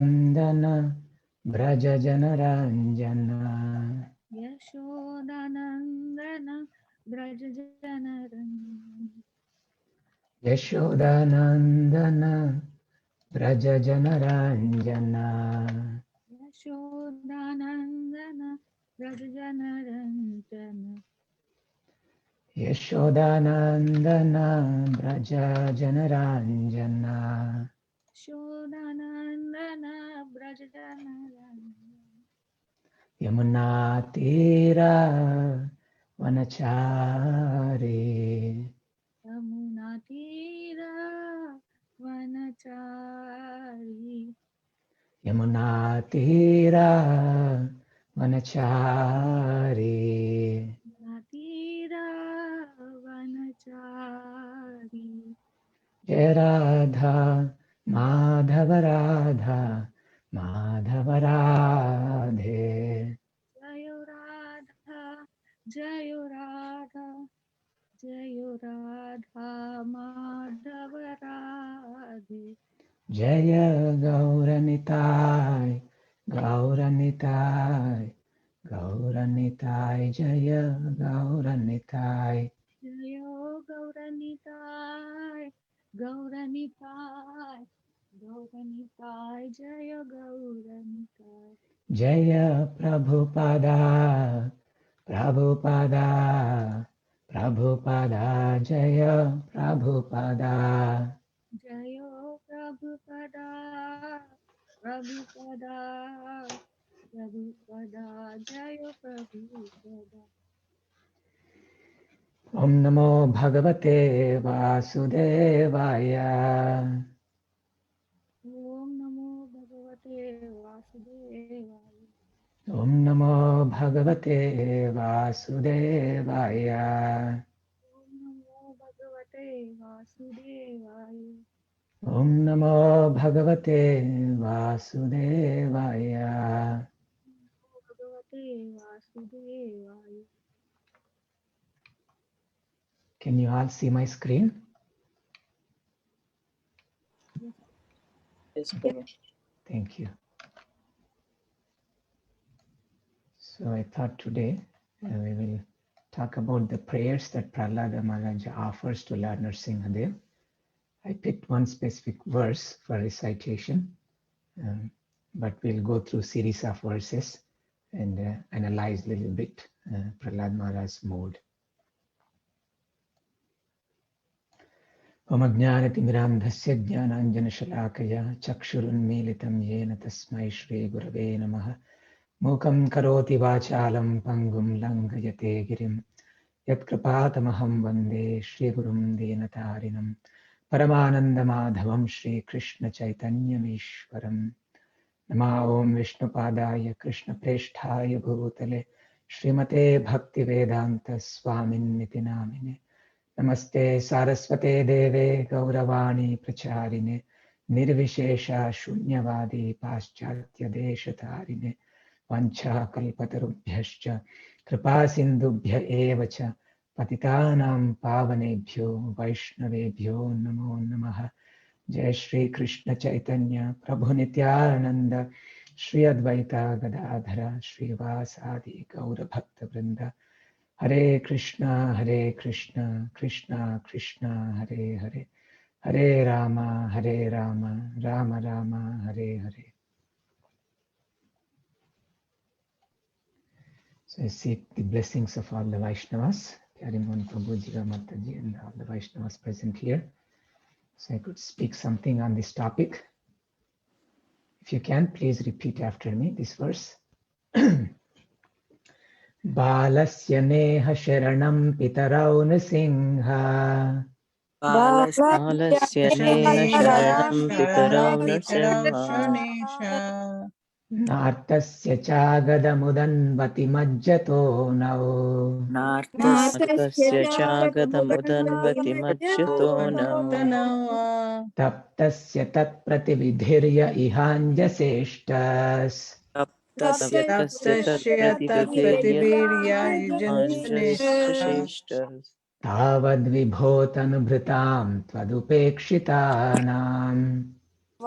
Nandana Braja Janaranjana Yashodanandana Braja Janaranjana Yashodanandana Braja Janaranjana Yashodanandana Braja Janaranjana Yashodanandana Braja Janaranjana Yashodanandana Braja Janaranjana Yamuna Tira Vanachari Yamuna Tira Vanachari Yamuna Tira Vanachari Natira Vanachari Jai Radha Madhava Radha Madhava Radhe Jayo Radha Jayo Radha Jayo Radha Madhava Radhe Jaya Gauranitai Gauranitai Gauranitai Jaya Gauranitai Jayo Gauranitai Gauranitai Gauranitai Jayo Gauranitai Jaya Prabhupada Prabhupada Prabhupada Jaya Prabhupada Jayo Prabhupada Prabhupada Prabhupada Jayo Prabhupada Om Namo Bhagavate Vasudevaya Om Namo Bhagavate Vasudevaya Om Namo Bhagavate Vasudevaya Om Namo Bhagavate Vasudevaya Om Namo Bhagavate Vasudevaya. Namo Bhagavate Vasudevaya Can you all see my screen? Yes, Prabhu. Thank you. So I thought today we will talk about the prayers that Prahalada Maharaja offers to Lord Nrsimhadev. I picked one specific verse for recitation, but we'll go through series of verses and analyze a little bit Prahalada Maharaja's mood. Om Ajnanatimirandhasya Jnananjanashalakaya Chakshurunmilitam Yena Tasmai Shri Gurave Namaha Mukam Karoti Vachalam Pangum Langayate Girim Yatkrapatamaham Vande Shri Gurum Denatarinam Paramananda Madhavam Shri Krishna Chaitanya Mishwaram Nama Om Vishnupadaya Krishna Presthaya Bhutale Srimate Bhakti Vedanta Swamin Niti Namine Namaste Saraswate Deve Gauravani Pracharine Nirvishesha Shunyavadi Paschatya Deshatarine Vancha Kalpatarubhyascha Kripa Sindhubhya Evacha Patitanam Pavanebhyo Vaishnavebhyo Namo Namaha Jai Shri Krishna Chaitanya Prabhu Nityananda Shri Advaita Gadadhara Shri Vasadi Gaura Bhakta Vrinda Hare Krishna, Krishna Krishna, Hare Hare, Hare Rama, Rama Rama, Hare Hare. So I seek the blessings of all the Vaishnavas, Pyariman Prabhu Jiva Mataji and all the Vaishnavas present here. So I could speak something on this topic. If you can, please repeat after me this verse. Balasya neha sharanam pitarau nrsimha Balasya neha sharanam pitarau nrsimha Nartasya chagadamudanvati majjato nau Nartasya chagadamudanvati majjato nau Taptasya tat pratividhirya ihanjaseshtas Taptasya tatpratividhirya anjasheshtas Tavad vibhotanubhritam tvadupekshitanam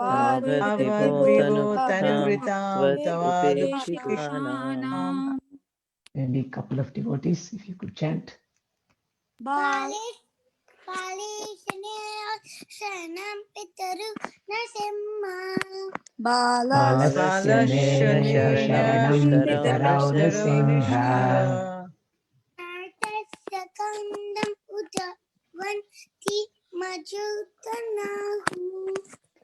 तावद्विभूतनुभृतां त्वद् उपेक्षितानाम्. Maybe a couple of devotees, if you could chant. Balasya neha sharanam pitarau nrsimha.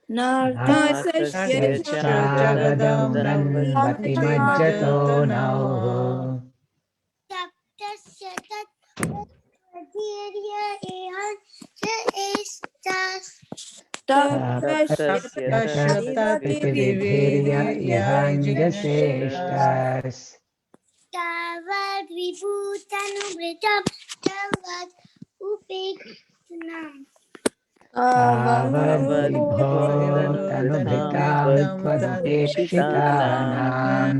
नाथस्य च Jagadamudanvati majjato nauho. तप्तस्य Pritividhirya ihanjaseshtas. तावद्विभूतनुभृतां Tavadvibhotanubhritam त्वदुपेक्षितानाम्. tvadupekshitanam.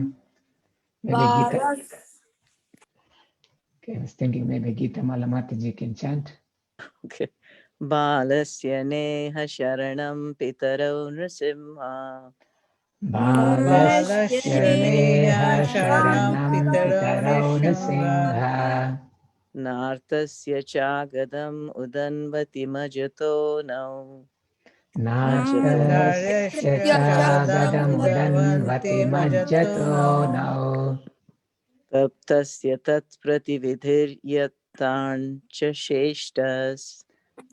Maybe Gita. Okay, I was thinking maybe Gita Malamataji can chant. Okay. बालस्य नेह शरणं पितरौ Nrisimha. Balasya neha sharanam pitarau nrsimha. नार्तस्य चागदम् उदन्वति मजतो now. Nartasya chagadamudanvati majjato nau. तप्तस्य तत्प्रतिविधिर्यत्ताञ्च शेष्टस्.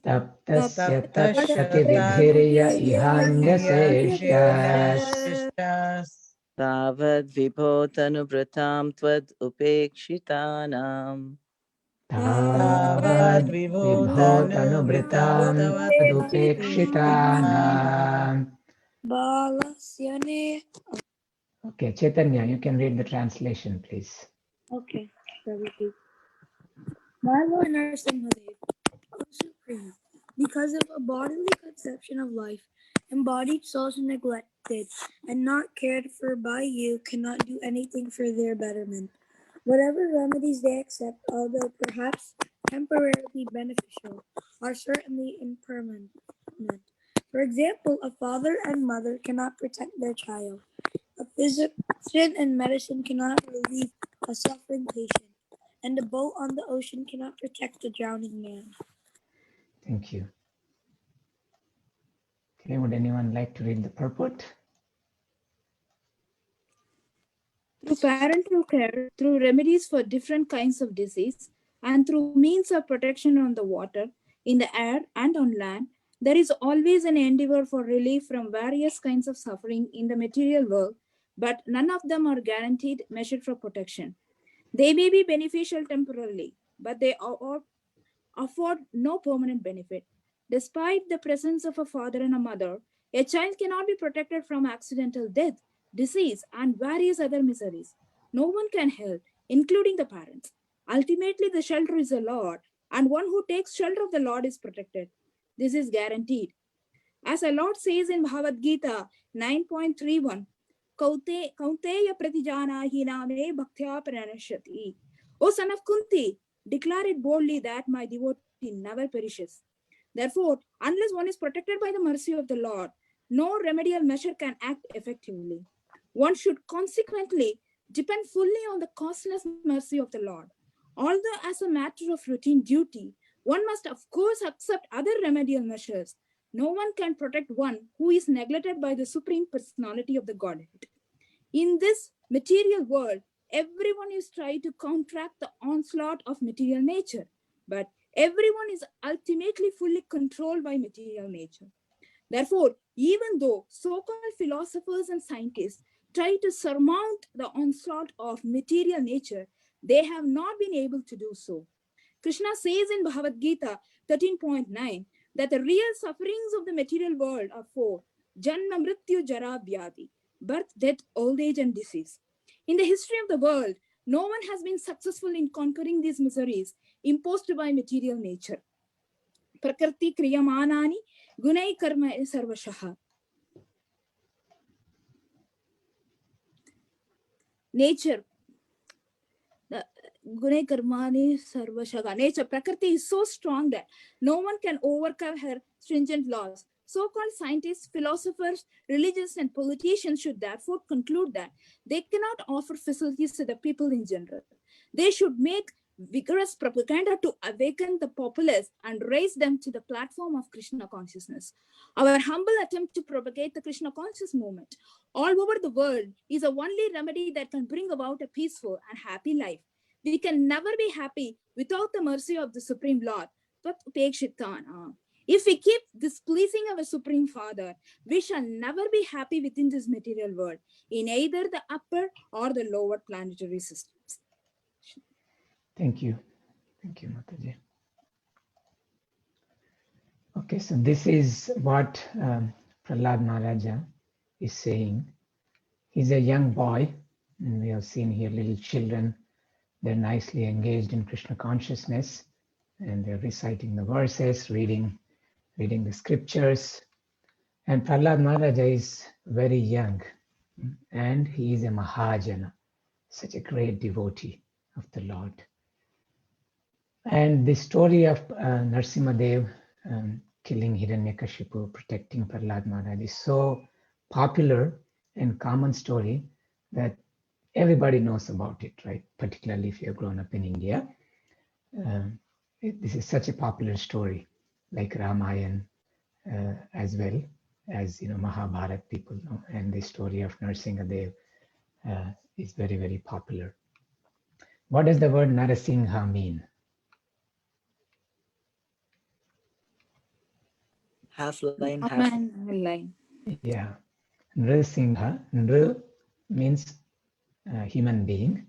Taptasya tatpratividhirya ihanjaseshtas. तावद्विभूतनुभृतां त्वदुपेक्षितानाम्. Tavadvibhotanubhritam tvadupekshitanam. Okay, Chaitanya, you can read the translation, please. Okay, Prabhu. My Lord Narasimhadev, O Supreme, because of a bodily conception of life, embodied souls neglected and not cared for by you cannot do anything for their betterment. Whatever remedies they accept, although perhaps temporarily beneficial, are certainly impermanent. For example, a father and mother cannot protect their child. A physician and medicine cannot relieve a suffering patient, and a boat on the ocean cannot protect a drowning man. Thank you. Okay, would anyone like to read the purport? Through parental care, through remedies for different kinds of disease, and through means of protection on the water, in the air, and on land, there is always an endeavor for relief from various kinds of suffering in the material world, but none of them are guaranteed measure for protection. They may be beneficial temporarily, but they afford no permanent benefit. Despite the presence of a father and a mother, a child cannot be protected from accidental death, disease, and various other miseries. No one can help, including the parents. Ultimately, the shelter is the Lord, and one who takes shelter of the Lord is protected. This is guaranteed. As the Lord says in Bhagavad Gita 9.31, Kaunteya pratijana hiname bhaktya pranashyati. O son of Kunti, declare it boldly that my devotee never perishes. Therefore, unless one is protected by the mercy of the Lord, no remedial measure can act effectively. One should consequently depend fully on the causeless mercy of the Lord. Although as a matter of routine duty, one must of course accept other remedial measures. No one can protect one who is neglected by the Supreme Personality of the Godhead. In this material world, everyone is trying to counteract the onslaught of material nature, but everyone is ultimately fully controlled by material nature. Therefore, even though so-called philosophers and scientists try to surmount the onslaught of material nature, they have not been able to do so. Krishna says in Bhagavad Gita 13.9 that the real sufferings of the material world are four: Janma, Mrityu, Jara, Vyadi, birth, death, old age, and disease. In the history of the world, no one has been successful in conquering these miseries imposed by material nature. Prakriti kriyamanani gunai karma sarvashaha. Nature, Gunai Karmani Sarvashaga. Nature, Prakriti is so strong that no one can overcome her stringent laws. So-called scientists, philosophers, religions, and politicians should therefore conclude that they cannot offer facilities to the people in general. They should make vigorous propaganda to awaken the populace and raise them to the platform of Krishna consciousness. Our humble attempt to propagate the Krishna conscious movement all over the world is the only remedy that can bring about a peaceful and happy life. We can never be happy without the mercy of the Supreme Lord. If we keep displeasing our Supreme Father, we shall never be happy within this material world, in either the upper or the lower planetary systems. Thank you. Thank you, Mataji. Okay, so this is what Prahalada Maharaja is saying. He's a young boy, and we have seen here little children. They're nicely engaged in Krishna consciousness, and they're reciting the verses, reading the scriptures. And Prahalada Maharaja is very young, and he is a Mahajana, such a great devotee of the Lord. And the story of Narasimhadev killing Hiranyakashipu, protecting Prahalada Maharaj is so popular and common story that everybody knows about it, right? Particularly if you have grown up in India. This is such a popular story, like Ramayana as well as Mahabharata people know, and the story of Narasimhadev is very, very popular. What does the word Narasingha mean? Half line, half line. Yeah, Nrasingha. Nr means human being,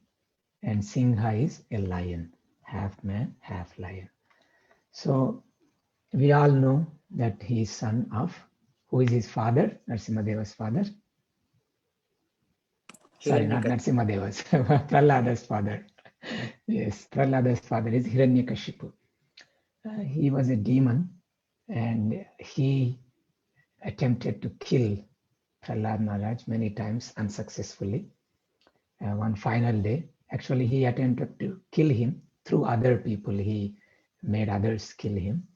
and Singha is a lion, half man, half lion. So we all know that he is son of, who is his father? Narasimhadeva's father. Sorry, not Narasimhadeva's, Prahalada's father. Yes, Prahalada's father is Hiranyakashipu. He was a demon, and he attempted to kill Prahalada Maharaj many times unsuccessfully. One final day, actually he attempted to kill him through other people. He made others kill him.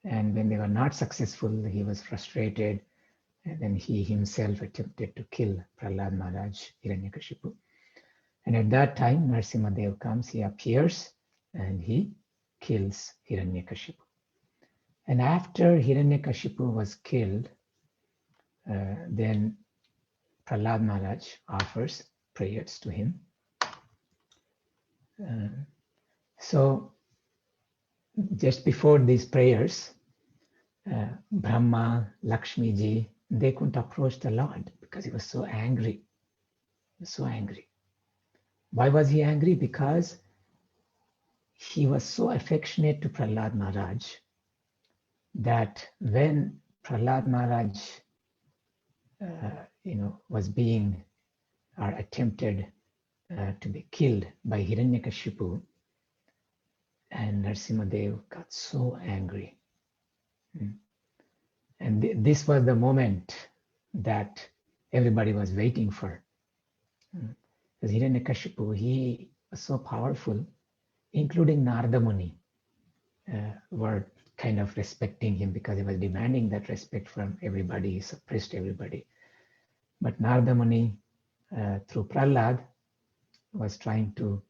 And when they were not successful, he was frustrated. And then he himself attempted to kill Prahalada Maharaj, Hiranyakashipu. And at that time, Narasimhadev comes, he appears, and he kills Hiranyakashipu. And after Hiranyakashipu was killed, then Prahalada Maharaj offers prayers to him. So just before these prayers, Brahma, Lakshmi ji, they couldn't approach the Lord because he was so angry. He was so angry. Why was he angry? Because he was so affectionate to Prahalada Maharaj that when Prahalada Maharaj was being or attempted to be killed by Hiranyakashipu, and Narasimhadev got so angry. And this was the moment that everybody was waiting for. Because Hiranyakashipu, he was so powerful, including Narada Muni were kind of respecting him because he was demanding that respect from everybody, he suppressed everybody. But Narada Muni, through Prahalad, was trying to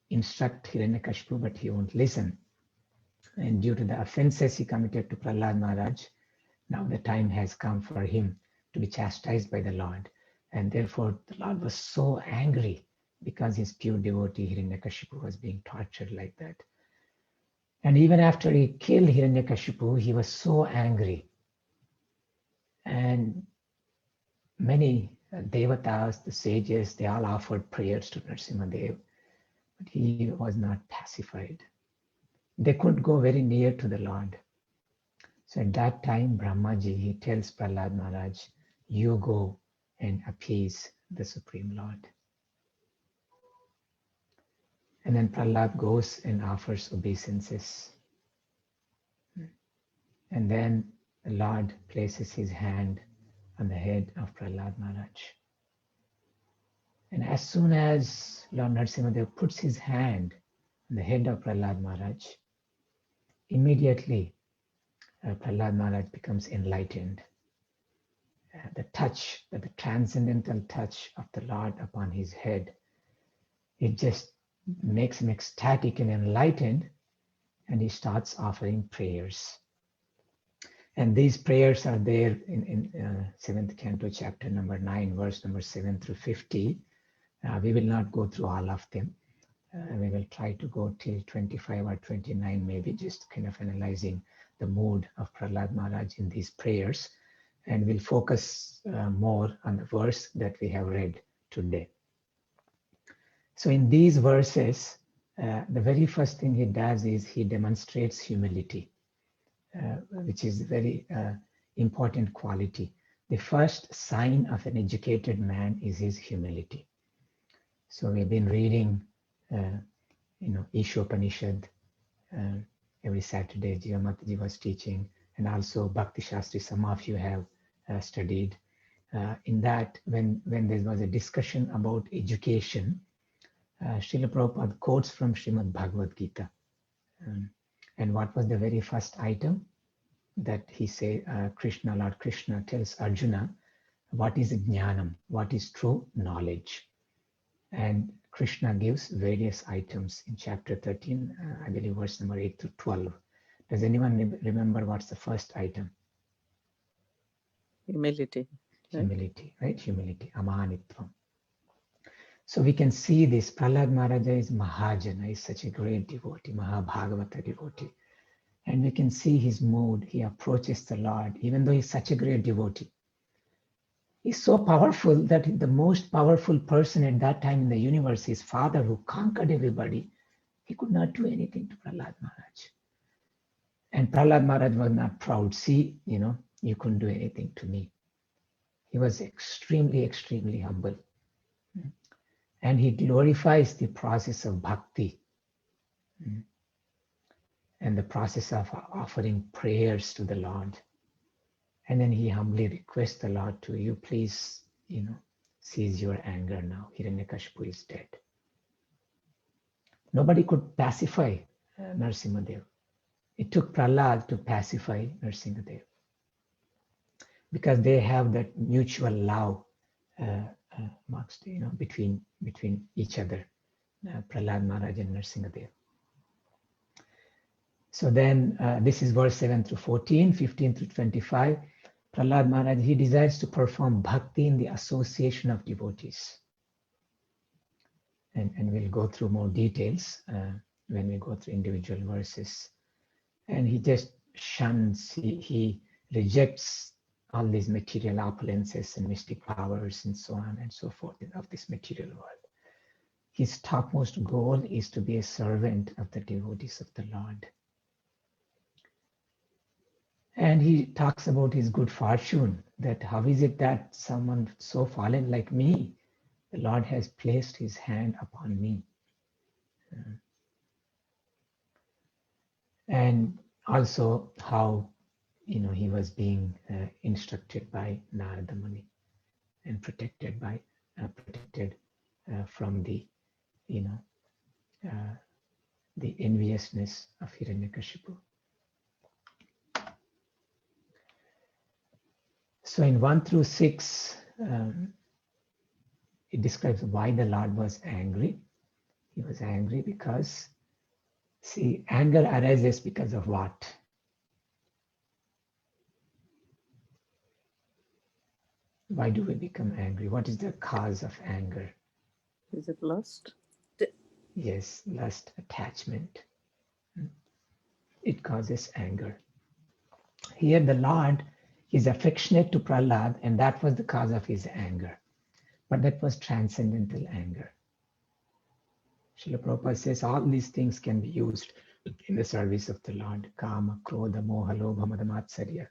instruct Hiranyakashipu, but he won't listen. And due to the offenses he committed to Prahalada Maharaj, now the time has come for him to be chastised by the Lord. And therefore the Lord was so angry because his pure devotee Hiranyakashipu was being tortured like that. And even after he killed Hiranyakashipu, he was so angry. And many devatas, the sages, they all offered prayers to Narasimhadev, but he was not pacified. They couldn't go very near to the Lord. So at that time, Brahmaji, he tells Prahalada Maharaj, you go and appease the Supreme Lord. And then Prahalad goes and offers obeisances. And then the Lord places his hand on the head of Prahalada Maharaj. And as soon as Lord Narasimhadev puts his hand on the head of Prahalada Maharaj, immediately Prahalada Maharaj becomes enlightened. The touch, the transcendental touch of the Lord upon his head, it just makes him ecstatic and enlightened, and he starts offering prayers. And these prayers are there in 7th Canto, chapter number 9, verse number 7 through 50. We will not go through all of them. We will try to go till 25 or 29, maybe, just kind of analyzing the mood of Prahalada Maharaj in these prayers. And we'll focus more on the verse that we have read today. So in these verses, the very first thing he does is he demonstrates humility, which is a very important quality. The first sign of an educated man is his humility. So we've been reading, Ishopanishad every Saturday. Jiva Mataji was teaching, and also Bhakti Shastri. Some of you have studied. In that, when there was a discussion about education, Srila Prabhupada quotes from Srimad Bhagavatam. And what was the very first item that he said? Lord Krishna tells Arjuna, what is jnanam? What is true knowledge? And Krishna gives various items in chapter 13, I believe verse number 8 to 12. Does anyone remember what's the first item? Humility. Humility, right? Humility, amanitvam. So we can see this. Prahalada Maharaja is Mahajana, is such a great devotee, Mahabhagavata devotee. And we can see his mood. He approaches the Lord, even though he's such a great devotee. He's so powerful that the most powerful person at that time in the universe, his father who conquered everybody, he could not do anything to Prahalada Maharaj. And Prahalada Maharaj was not proud. See, you couldn't do anything to me. He was extremely, extremely humble. And he glorifies the process of bhakti and the process of offering prayers to the Lord. And then he humbly requests the Lord to, you please, cease your anger now. Hiranyakashipu is dead. Nobody could pacify Narasimhadev. It took Prahalad to pacify Narasimhadev, because they have that mutual love amongst, between each other, Prahalad Maharaj and Narasimhadev. So then this is verse 7 through 14, 15 through 25. Prahalad Maharaj, he desires to perform bhakti in the association of devotees. And we'll go through more details when we go through individual verses. And he just shuns, he rejects all these material opulences and mystic powers and so on and so forth of this material world. His topmost goal is to be a servant of the devotees of the Lord. And he talks about his good fortune, that how is it that someone so fallen like me, the Lord has placed his hand upon me. And also how, he was being instructed by Narada Muni and protected from the, the enviousness of Hiranyakashipu. So in 1 through 6, it describes why the Lord was angry. He was angry because, see, anger arises because of what? Why do we become angry? What is the cause of anger? Is it lust? Yes, lust, attachment. It causes anger. Here the Lord is affectionate to Prahalad, and that was the cause of his anger. But that was transcendental anger. Srila Prabhupada says all these things can be used in the service of the Lord. Kama, Krodha, Moha, Lobha, Mada, Matsarya.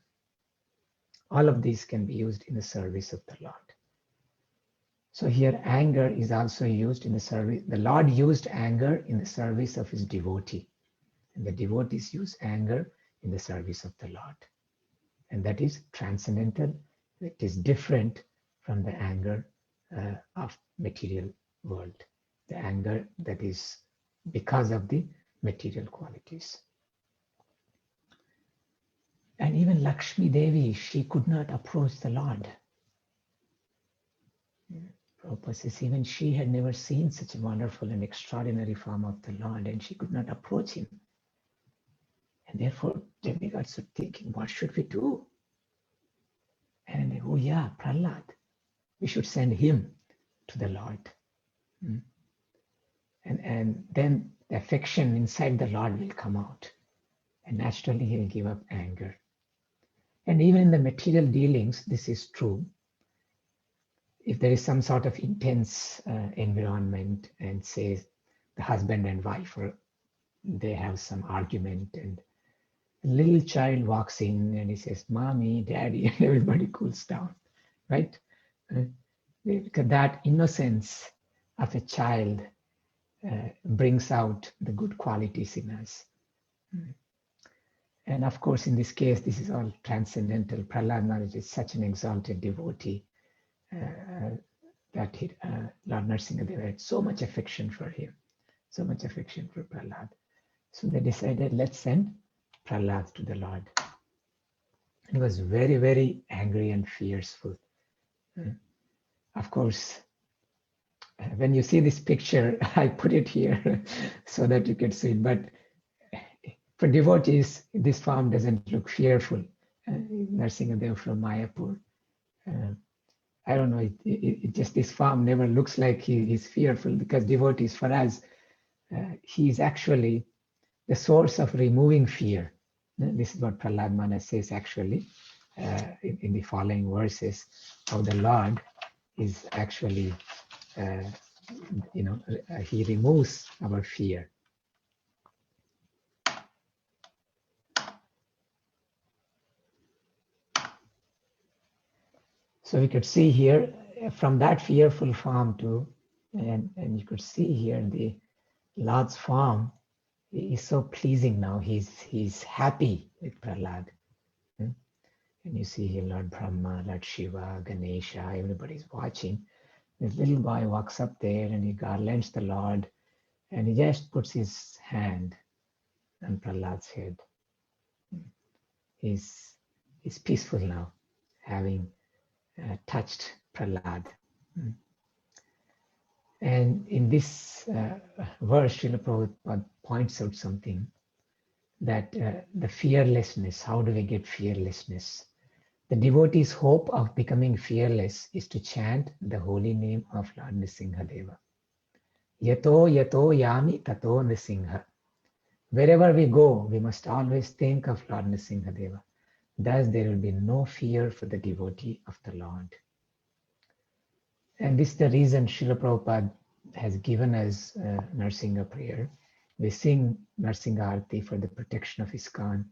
All of these can be used in the service of the Lord. So here anger is also used in the service. The Lord used anger in the service of his devotee. And the devotees use anger in the service of the Lord. And that is transcendental. It is different from the anger of material world. The anger that is because of the material qualities. And even Lakshmi Devi, she could not approach the Lord. Prabhupada says even she had never seen such a wonderful and extraordinary form of the Lord, and she could not approach him. And therefore, demigods were thinking, what should we do? And oh yeah, Prahalad, we should send him to the Lord. And then the affection inside the Lord will come out. And naturally, he will give up anger. And even in the material dealings, this is true. If there is some sort of intense environment, and say the husband and wife, or they have some argument, and a little child walks in and he says, Mommy, Daddy, and everybody cools down, right? Because that innocence of a child brings out the good qualities in us. And of course, in this case, this is all transcendental. Prahalada Maharaj is such an exalted devotee that Lord Narasimhadeva had so much affection for him, so much affection for Prahalad. So they decided, let's send Prahalad to the Lord. He was very, very angry and fearful. Of course, when you see this picture, I put it here so that you can see it. But for devotees, this form doesn't look fearful. Narasimhadeva from Mayapur. I don't know, it just this form never looks like he's fearful, because devotees, for us, he is actually the source of removing fear. This is what Prahalada Maharaj says actually in the following verses, how the Lord is actually, he removes our fear. So we could see here from that fearful form too, and you could see here the Lord's form is so pleasing now. He's happy with Prahalad. And you see here Lord Brahma, Lord Shiva, Ganesha, everybody's watching. This little boy walks up there and he garlands the Lord, and he just puts his hand on Prahalad's head. He's peaceful now, having touched Prahalad. And in this verse, Srila Prabhupada points out something, that the fearlessness, how do we get fearlessness? The devotee's hope of becoming fearless is to chant the holy name of Lord Nrsimhadeva. Yato yato yami tato Nrsimha. Wherever we go, we must always think of Lord Nrsimhadeva. Thus, there will be no fear for the devotee of the Lord. And this is the reason Srila Prabhupada has given us Narsingha prayer. We sing Narsingha Arati for the protection of ISKCON,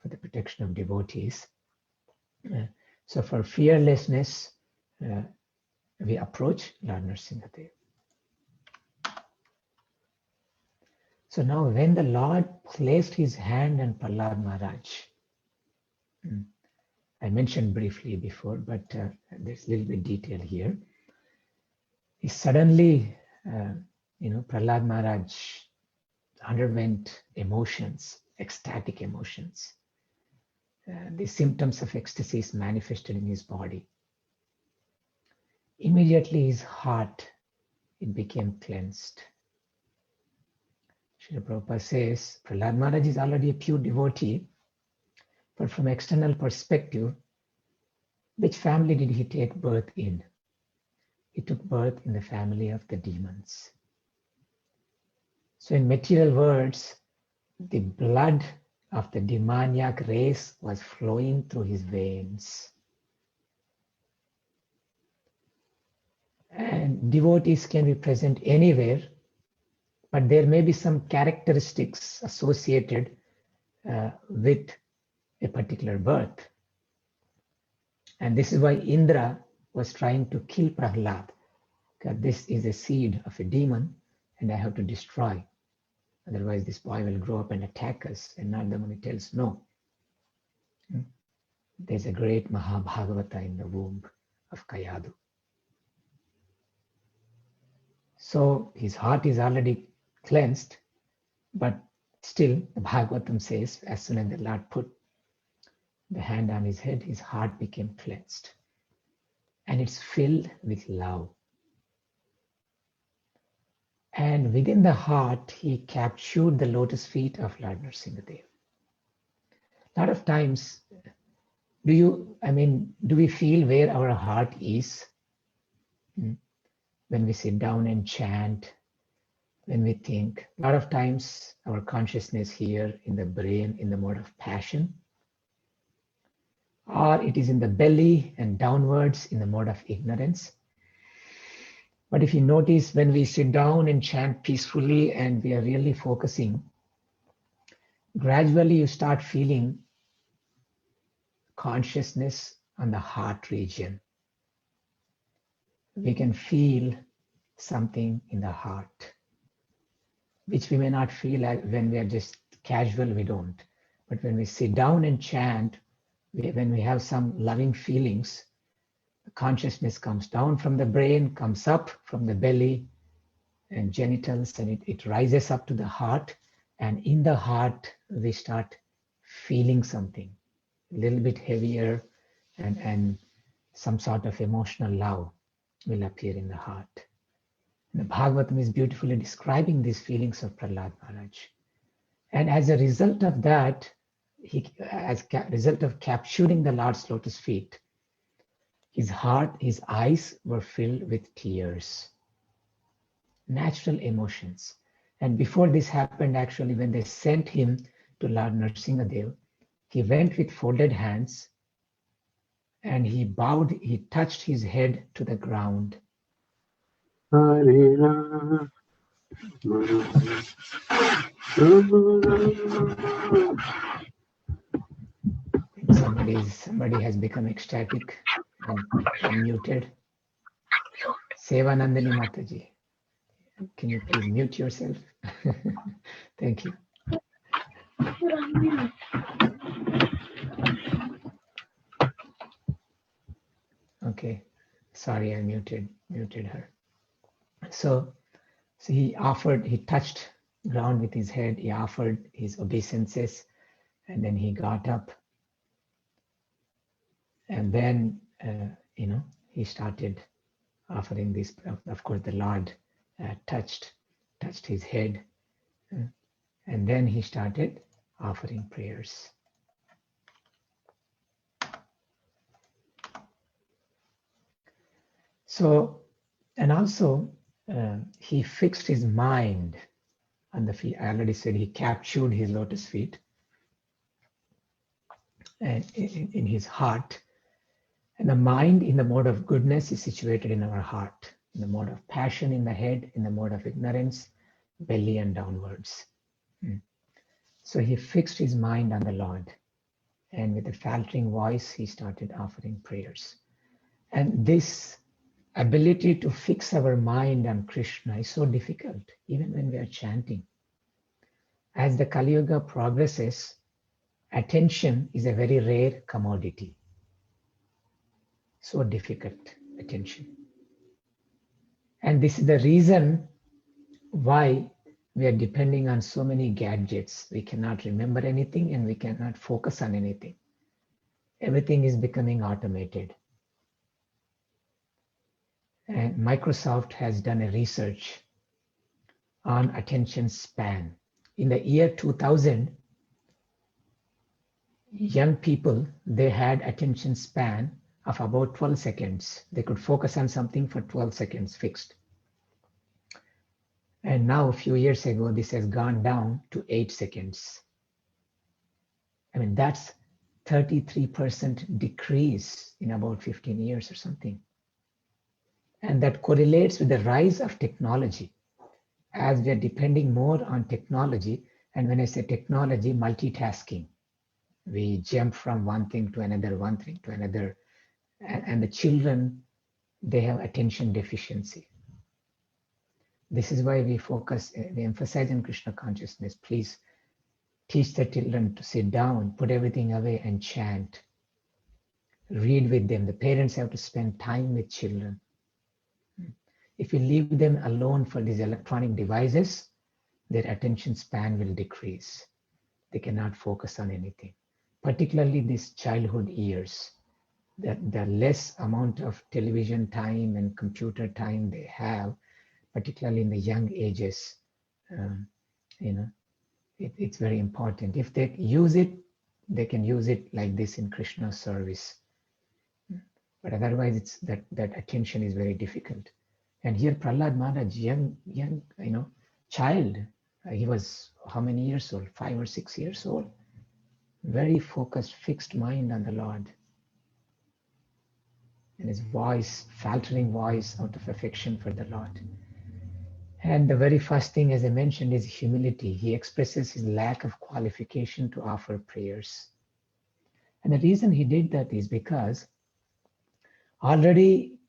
for the protection of devotees. So for fearlessness, we approach Lord Nrsimhadeva. So now when the Lord placed his hand on Prahalada Maharaj, I mentioned briefly before, but there's a little bit detail here. He suddenly, Prahalada Maharaj underwent emotions, ecstatic emotions. The symptoms of ecstasy manifested in his body. Immediately his heart, it became cleansed. Srila Prabhupada says, Prahalada Maharaj is already a pure devotee, but from external perspective, which family did he take birth in? He took birth in the family of the demons. So in material words, the blood of the demoniac race was flowing through his veins. And devotees can be present anywhere, but there may be some characteristics associated with a particular birth. And this is why Indra was trying to kill Prahalad, because this is a seed of a demon and I have to destroy. Otherwise this boy will grow up and attack us. And Narada Muni tells, no. There's a great Mahabhagavata in the womb of Kayadu. So his heart is already cleansed, but still the Bhagavatam says, as soon as the Lord put the hand on his head, his heart became cleansed. And it's filled with love. And within the heart, he captured the lotus feet of Lord Nrsimhadev. A lot of times, do we feel where our heart is? When we sit down and chant, when we think, a lot of times our consciousness here in the brain in the mode of passion, or it is in the belly and downwards in the mode of ignorance. But if you notice, when we sit down and chant peacefully and we are really focusing, gradually you start feeling consciousness on the heart region. We can feel something in the heart, which we may not feel when we are just casual, we don't. But when we sit down and chant, when we have some loving feelings, the consciousness comes down from the brain, comes up from the belly and genitals, and it rises up to the heart. And in the heart, we start feeling something a little bit heavier, and some sort of emotional love will appear in the heart. The Bhagavatam is beautifully describing these feelings of Prahalada Maharaj. And as a result of that, as a result of capturing the Lord's lotus feet, his heart, his eyes were filled with tears, natural emotions. And before this happened, actually, when they sent him to Lord Nrsimhadev, he went with folded hands and he bowed, he touched his head to the ground. Somebody has become ecstatic and unmuted. Sevanandani Mataji, can you please mute yourself? Thank you. Okay, sorry, I muted her. So he touched ground with his head, he offered his obeisances, and then he got up. And then, he started offering this. Of course, the Lord touched his head, and then he started offering prayers. So, and also he fixed his mind on the feet. I already said he captured his lotus feet and in his heart. And the mind in the mode of goodness is situated in our heart, in the mode of passion in the head, in the mode of ignorance, belly and downwards. So he fixed his mind on the Lord, and with a faltering voice, he started offering prayers. And this ability to fix our mind on Krishna is so difficult, even when we are chanting. As the Kali Yuga progresses, attention is a very rare commodity. So difficult, attention. And this is the reason why we are depending on so many gadgets. We cannot remember anything and we cannot focus on anything. Everything is becoming automated. And Microsoft has done a research on attention span. In the year 2000, young people, they had attention span of about 12 seconds. They could focus on something for 12 seconds fixed. And now a few years ago, this has gone down to 8 seconds. I mean, that's 33% decrease in about 15 years or something. And that correlates with the rise of technology. As we are depending more on technology, and when I say technology, multitasking. We jump from one thing to another, one thing to another. And the children, they have attention deficiency. This is why we emphasize in Krishna consciousness. Please teach the children to sit down, put everything away and chant. Read with them. The parents have to spend time with children. If you leave them alone for these electronic devices, their attention span will decrease. They cannot focus on anything. particularly these childhood years, that the less amount of television time and computer time they have, particularly in the young ages, it's very important. If they use it, they can use it like this in Krishna's service. But otherwise, it's that attention is very difficult. And here Prahalada Maharaj, young, child, he was how many years old? 5 or 6 years old. Very focused, fixed mind on the Lord. And his voice, faltering voice out of affection for the Lord. And the very first thing, as I mentioned, is humility. He expresses his lack of qualification to offer prayers. And the reason he did that is because already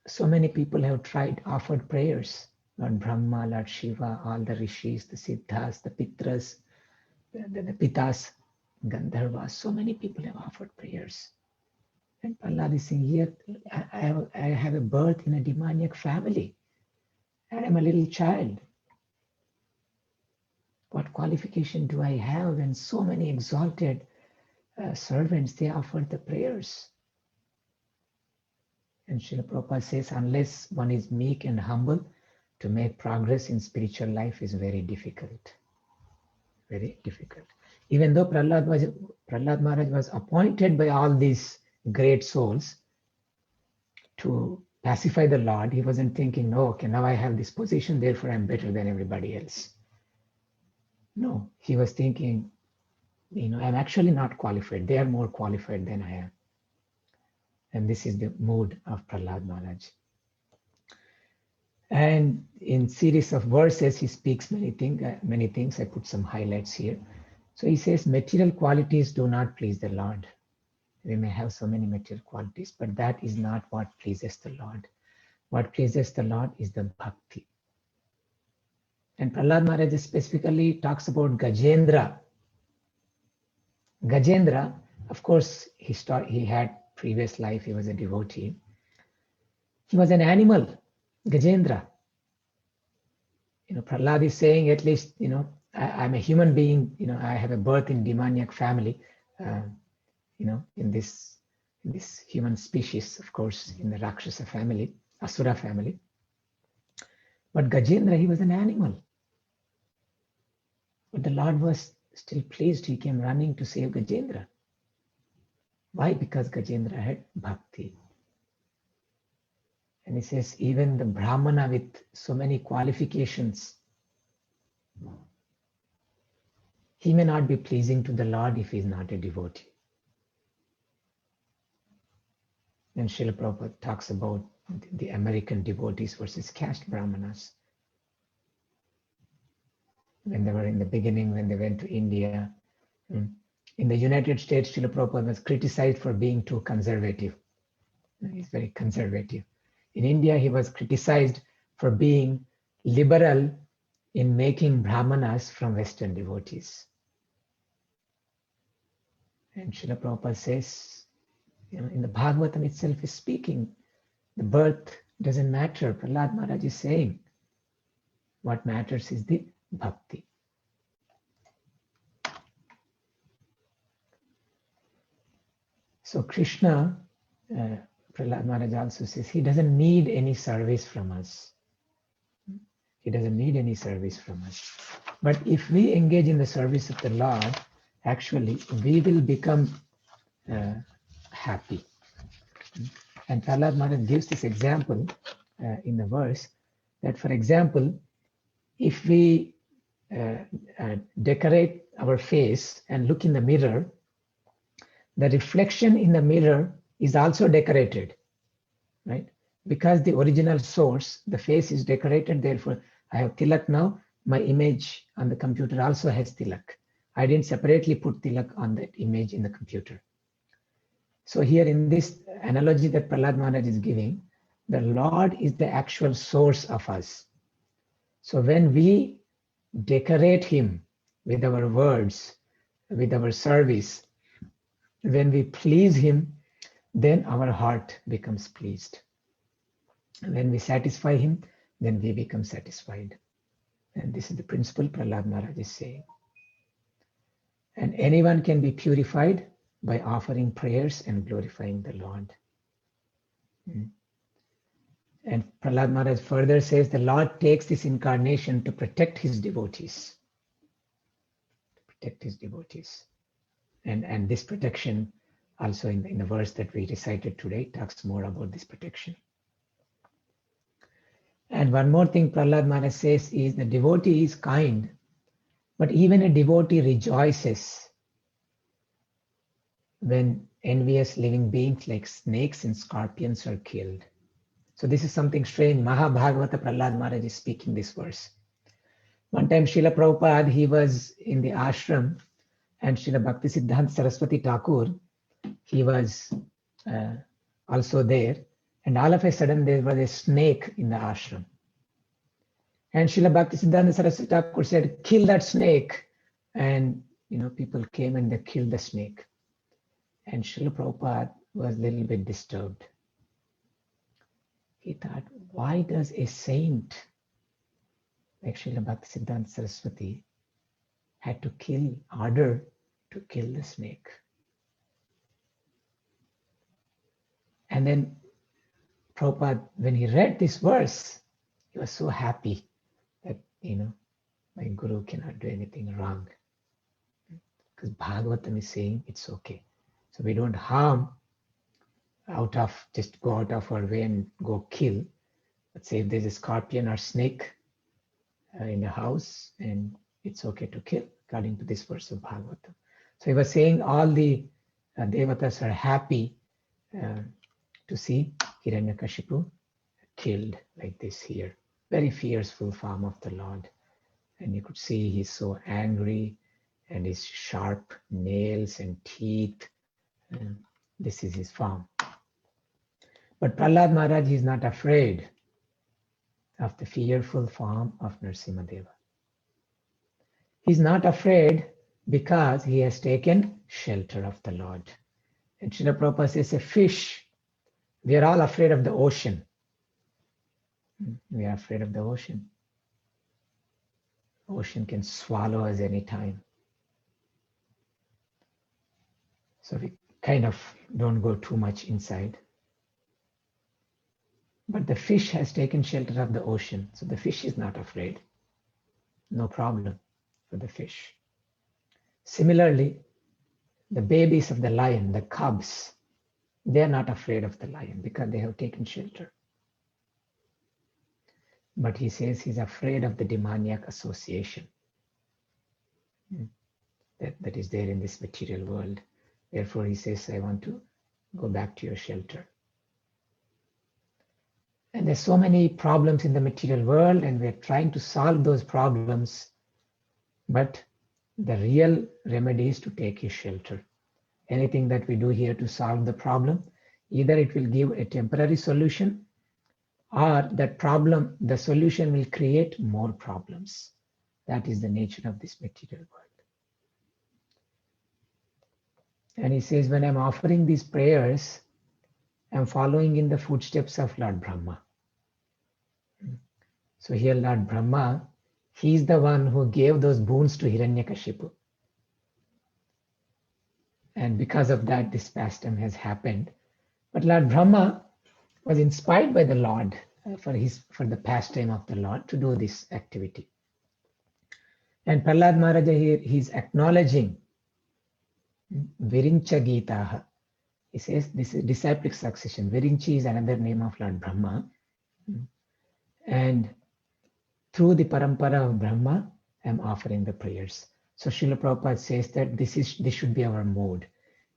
so many people have offered prayers. Lord Brahma, Lord Shiva, all the rishis, the siddhas, the pitras, the pitas, Gandharvas, so many people have offered prayers. And Prahalada is saying, here, I have a birth in a demoniac family. And I'm a little child. What qualification do I have when so many exalted servants, they offered the prayers? And Srila Prabhupada says, unless one is meek and humble, to make progress in spiritual life is very difficult. Very difficult. Even though Prahalada Maharaj was appointed by all these great souls to pacify the Lord, he wasn't thinking, no, okay, now I have this position, therefore I'm better than everybody else. No, he was thinking, I'm actually not qualified. They are more qualified than I am. And this is the mood of Prahalada Maharaj. And in series of verses, he speaks many things. I put some highlights here. So he says, material qualities do not please the Lord. We may have so many material qualities, but that is not what pleases the Lord. What pleases the Lord is the bhakti. And Prahalada Maharaj specifically talks about Gajendra. Gajendra, of course, he had previous life, he was a devotee. He was an animal, Gajendra. Prahalada is saying, at least, I'm a human being, I have a birth in demoniac family, in this human species, of course, in the Rakshasa family, Asura family. But Gajendra, he was an animal. But the Lord was still pleased. He came running to save Gajendra. Why? Because Gajendra had bhakti. And he says, even the Brahmana with so many qualifications, he may not be pleasing to the Lord if he is not a devotee. And Srila Prabhupada talks about the American devotees versus caste Brahmanas. When they were in the beginning, when they went to India, in the United States, Srila Prabhupada was criticized for being too conservative. He's very conservative. In India, he was criticized for being liberal in making Brahmanas from Western devotees. And Srila Prabhupada says, in the Bhagavatam itself is speaking, the birth doesn't matter. Prahalada Maharaj is saying, what matters is the bhakti. So Krishna, Prahalada Maharaj also says, he doesn't need any service from us. He doesn't need any service from us. But if we engage in the service of the Lord, actually, we will become happy. And Prahalada Maharaj gives this example in the verse that, for example, if we decorate our face and look in the mirror, the reflection in the mirror is also decorated, right? Because the original source, the face is decorated, therefore I have tilak now, my image on the computer also has tilak. I didn't separately put tilak on that image in the computer. So here in this analogy that Prahalada Maharaj is giving, the Lord is the actual source of us. So when we decorate him with our words, with our service, when we please him, then our heart becomes pleased. When we satisfy him, then we become satisfied. And this is the principle Prahalada Maharaj is saying. And anyone can be purified by offering prayers and glorifying the Lord. And Prahalada Maharaj further says the Lord takes this incarnation to protect his devotees. And this protection also in the verse that we recited today talks more about this protection. And one more thing Prahalada Maharaj says is the devotee is kind, but even a devotee rejoices when envious living beings like snakes and scorpions are killed. So this is something strange. Bhagavata Prahalada Maharaj is speaking this verse. One time Srila Prabhupada, he was in the ashram, and Srila Bhaktisiddhanta Saraswati Thakur, he was also there, and all of a sudden there was a snake in the ashram. And Srila Bhaktisiddhanta Saraswati Thakur said, kill that snake. And people came and they killed the snake. And Srila Prabhupada was a little bit disturbed. He thought, why does a saint like Srila Bhaktisiddhanta Saraswati had to order to kill the snake? And then Prabhupada, when he read this verse, he was so happy that, my guru cannot do anything wrong. Because Bhagavatam is saying it's okay. So we don't harm just go out of our way and go kill. But say if there's a scorpion or snake in the house, and it's okay to kill, according to this verse of Bhagavatam. So he was saying all the devatas are happy to see Hiranyakashipu killed like this here. Very fearful form of the Lord. And you could see he's so angry, and his sharp nails and teeth. This is his form. But Prahalada Maharaj is not afraid of the fearful form of Narasimhadeva. He's not afraid because he has taken shelter of the Lord. And Srila Prabhupada says a fish, we are all afraid of the ocean. We are afraid of the ocean. Ocean can swallow us anytime. So we kind of don't go too much inside. But the fish has taken shelter of the ocean. So the fish is not afraid. No problem for the fish. Similarly, the babies of the lion, the cubs, they are not afraid of the lion because they have taken shelter. But he says he's afraid of the demoniac association that is there in this material world. Therefore, he says, I want to go back to your shelter. And there's so many problems in the material world, and we're trying to solve those problems. But the real remedy is to take his shelter. Anything that we do here to solve the problem, either it will give a temporary solution, or that problem, the solution will create more problems. That is the nature of this material world. And he says, when I'm offering these prayers, I'm following in the footsteps of Lord Brahma. So here Lord Brahma, he's the one who gave those boons to Hiranyakashipu. And because of that, this pastime has happened. But Lord Brahma was inspired by the Lord for the pastime of the Lord to do this activity. And Prahalada Maharaja here, he's acknowledging Virincha Gitaha. He says this is disciplic succession. Virinchi is another name of Lord Brahma. And through the parampara of Brahma, I'm offering the prayers. So Srila Prabhupada says that this should be our mode,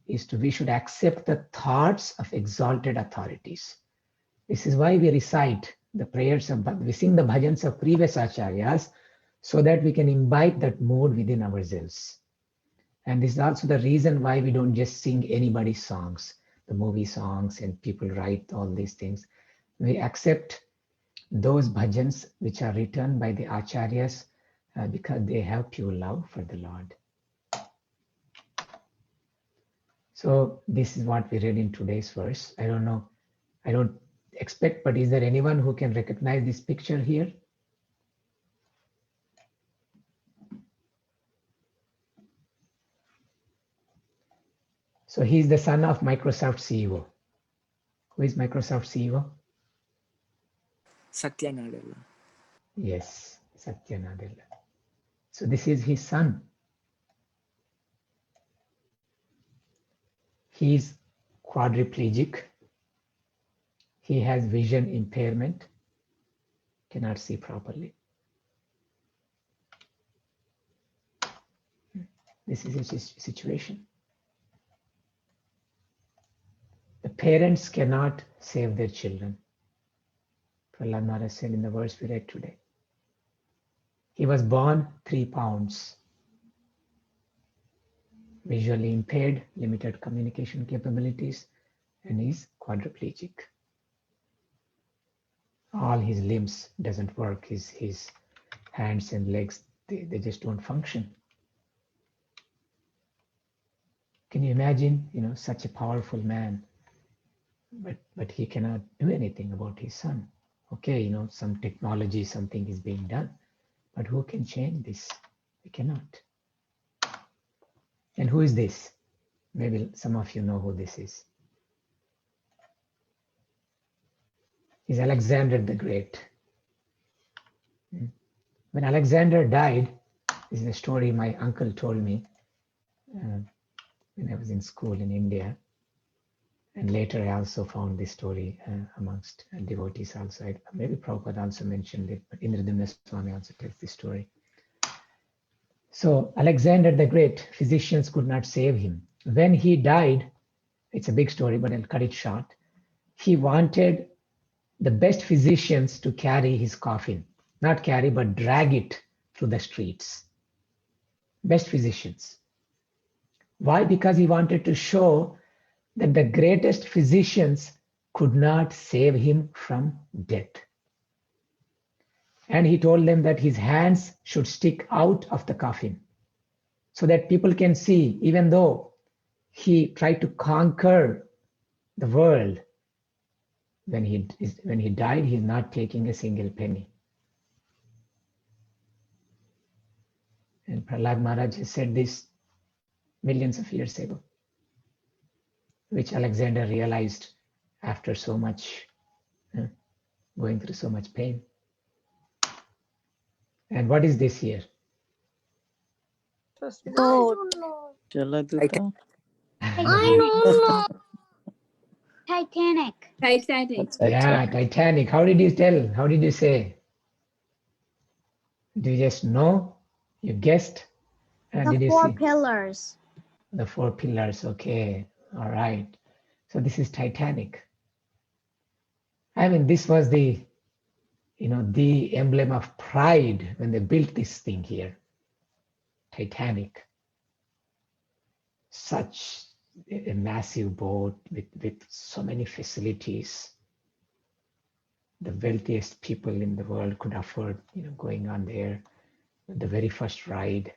we should accept the thoughts of exalted authorities. This is why we recite the prayers we sing the bhajans of previous acharyas, so that we can imbibe that mood within ourselves. And this is also the reason why we don't just sing anybody's songs, the movie songs, and people write all these things. We accept those bhajans which are written by the acharyas because they have pure love for the Lord. So this is what we read in today's verse. I don't know, I don't expect, but is there anyone who can recognize this picture here? So he's the son of Microsoft CEO. Who is Microsoft CEO? Satya Nadella. Yes, Satya Nadella. So this is his son. He's quadriplegic. He has vision impairment, cannot see properly. This is his situation. The parents cannot save their children. Prahalada Maharaj said in the verse we read today. He was born 3 pounds, visually impaired, limited communication capabilities, and he's quadriplegic. All his limbs doesn't work. His hands and legs, they just don't function. Can you imagine, such a powerful man, but he cannot do anything about his son. Okay, some technology, something is being done, but who can change this? We cannot. And who is this? Maybe some of you know who this is. Is Alexander the Great. When Alexander died, this is a story my uncle told me when I was in school in India. And later I also found this story amongst devotees also. Maybe Prabhupada also mentioned it, but Indradumna Swami also tells this story. So Alexander the Great, physicians could not save him. When he died, it's a big story, but I'll cut it short. He wanted the best physicians to carry his coffin. Not carry, but drag it through the streets. Best physicians. Why? Because he wanted to show that the greatest physicians could not save him from death. And he told them that his hands should stick out of the coffin so that people can see, even though he tried to conquer the world, when he died, he's not taking a single penny. And Prahalada Maharaj has said this millions of years ago, which Alexander realized after so much, going through so much pain. And what is this here? Boat. Jaladuta. I don't know. Titanic. Titanic. Yeah, Titanic. How did you tell? How did you say? Do you just know? You guessed? Did you see? Pillars. The 4 pillars. Okay. All right. So this is Titanic. I mean, this was the emblem of pride when they built this thing here. Titanic. Such a massive boat with so many facilities. The wealthiest people in the world could afford, going on there. The very first ride.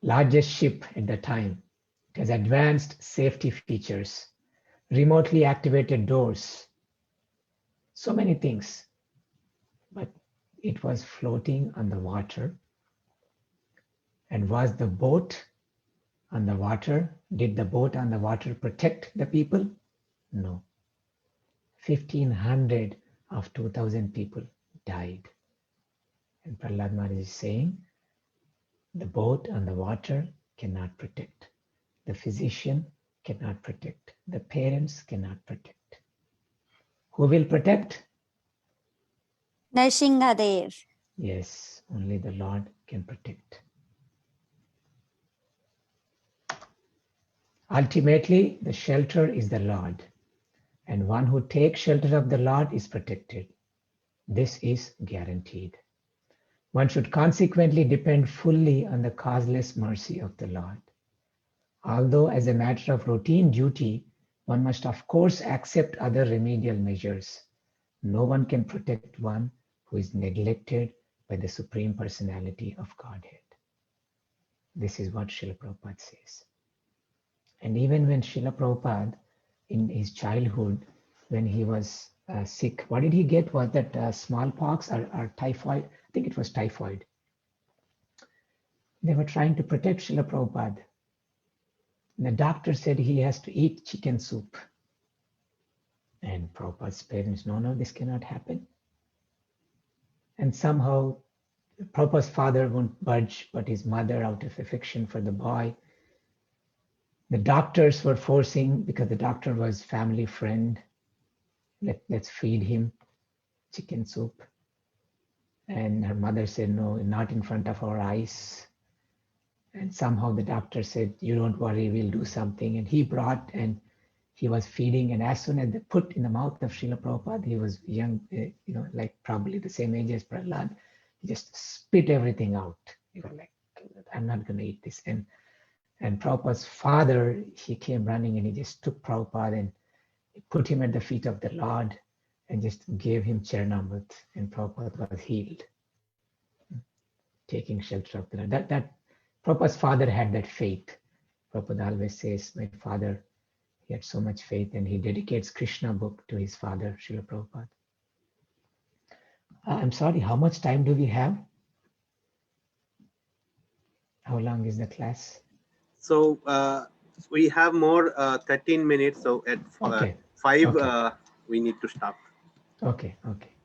Largest ship at the time. It has advanced safety features, remotely activated doors, so many things. But it was floating on the water. And was the boat on the water? Did the boat on the water protect the people? No. 1,500 of 2,000 people died. And Prahalada Maharaj is saying, the boat on the water cannot protect. The physician cannot protect. The parents cannot protect. Who will protect? Nrsimhadev. Yes, only the Lord can protect. Ultimately, the shelter is the Lord, and one who takes shelter of the Lord is protected. This is guaranteed. One should consequently depend fully on the causeless mercy of the Lord. Although as a matter of routine duty, one must of course accept other remedial measures. No one can protect one who is neglected by the Supreme Personality of Godhead. This is what Srila Prabhupada says. And even when Srila Prabhupada, in his childhood, when he was sick, what did he get? Was that smallpox or typhoid? I think it was typhoid. They were trying to protect Srila Prabhupada. The doctor said he has to eat chicken soup. And Prabhupada's parents, no, this cannot happen. And somehow Prabhupada's father won't budge, but his mother, out of affection for the boy, the doctors were forcing, because the doctor was family friend, let's feed him chicken soup. And her mother said, no, not in front of our eyes. And somehow the doctor said, you don't worry, we'll do something. And he brought, and he was feeding. And as soon as they put in the mouth of Srila Prabhupada, he was young, like probably the same age as Prahalada. He just spit everything out. He was like, I'm not going to eat this. And Prabhupada's father, he came running and he just took Prabhupada and he put him at the feet of the Lord and just gave him Charanamrit. And Prabhupada was healed, taking shelter of the Lord. That Prabhupada's father had that faith. Prabhupada always says, my father, he had so much faith, and he dedicates Krishna book to his father, Srila Prabhupada. I'm sorry, how much time do we have? How long is the class? So we have more 13 minutes. So at Okay. 5, Okay. we need to stop. Okay,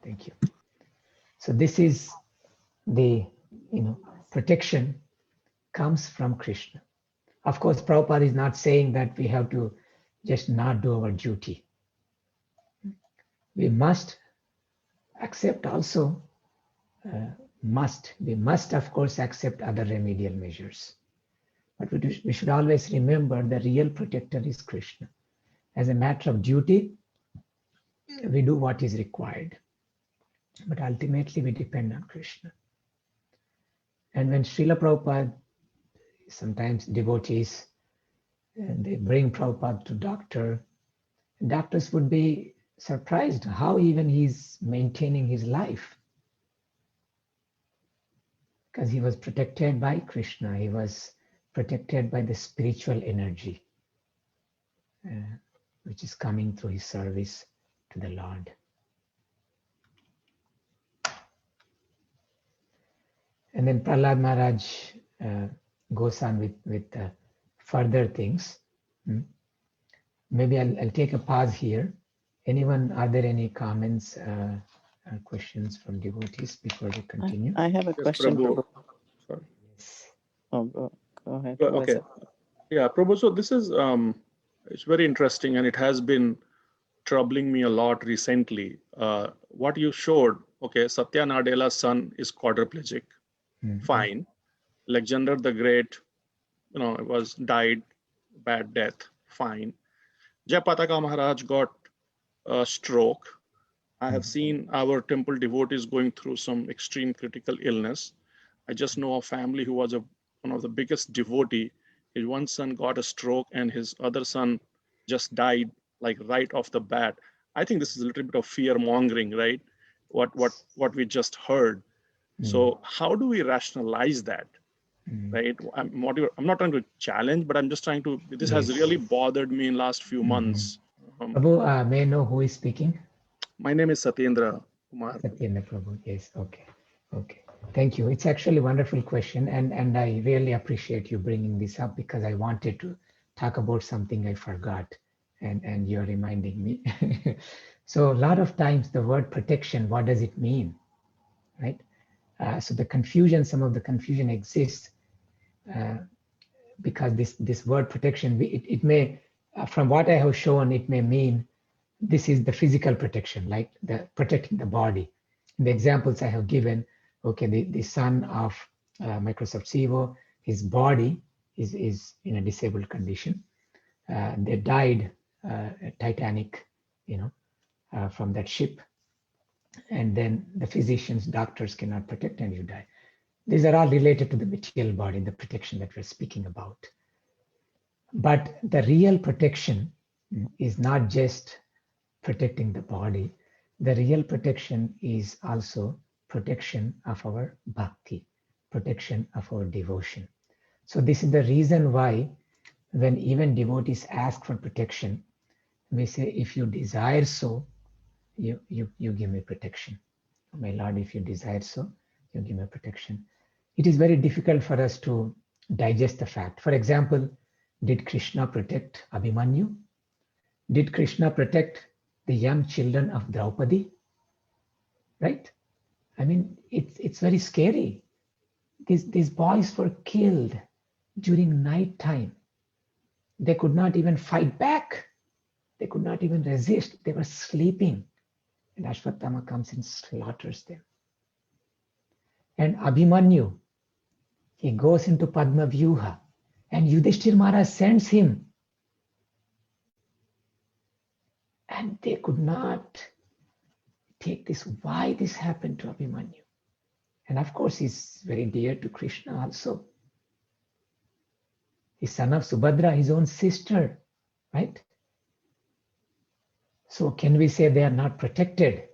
thank you. So this is the, protection comes from Krishna. Of course, Prabhupada is not saying that we have to just not do our duty. We must accept also, we must of course accept other remedial measures. But we should always remember the real protector is Krishna. As a matter of duty, we do what is required. But ultimately we depend on Krishna. And when Srila Prabhupada, sometimes devotees, and they bring Prabhupada to doctor, doctors would be surprised how even he's maintaining his life. Because he was protected by Krishna, he was protected by the spiritual energy, which is coming through his service to the Lord. And then Prahalada Maharaj goes on with further things. Maybe I'll take a pause here. Anyone, are there any comments or questions from devotees before we continue? I have a Yes, question, Prabhu. Prabhu. Sorry. Yes. Oh, go ahead. Well, Who was okay. it? Yeah, Prabhu. So this is it's very interesting, and it has been troubling me a lot recently. What you showed, okay, Satya Nadella's son is quadriplegic. Fine. Alexander the Great, was died, bad death. Fine. Jayapataka Maharaj got a stroke. I have seen our temple devotees going through some extreme critical illness. I just know a family who was one of the biggest devotee. His one son got a stroke and his other son just died like right off the bat. I think this is a little bit of fear mongering, right? What we just heard. So how do we rationalize that, right? I'm not trying to challenge, but I'm just trying to, this has really bothered me in last few months. Prabhu, may I know who is speaking? My name is Satyendra Kumar. Satyendra Prabhu, yes, okay. Thank you. It's actually a wonderful question, and I really appreciate you bringing this up because I wanted to talk about something I forgot, and you're reminding me. So a lot of times the word protection, what does it mean, right? So some of the confusion exists because this word protection, it may, from what I have shown, it may mean this is the physical protection, like the protecting the body. In the examples I have given, okay, the son of Microsoft CEO, his body is in a disabled condition. They died at Titanic, from that ship. And then the physicians, doctors cannot protect and you die. These are all related to the material body, the protection that we're speaking about. But the real protection is not just protecting the body. The real protection is also protection of our bhakti, protection of our devotion. So this is the reason why when even devotees ask for protection, we say, if you desire so, you give me protection. My Lord, if you desire so, you give me protection. it is very difficult for us to digest the fact. For example, did Krishna protect Abhimanyu? Did Krishna protect the young children of Draupadi? Right? I mean, it's very scary. These boys were killed during night time. They could not even fight back. They could not even resist. They were sleeping. And Ashwatthama comes and slaughters them. And Abhimanyu, he goes into Padma Vyuha, and Yudhishthir Maharaj sends him. And they could not take this, why this happened to Abhimanyu. And of course, he's very dear to Krishna also. He's son of Subhadra, his own sister, right? So can we say they are not protected?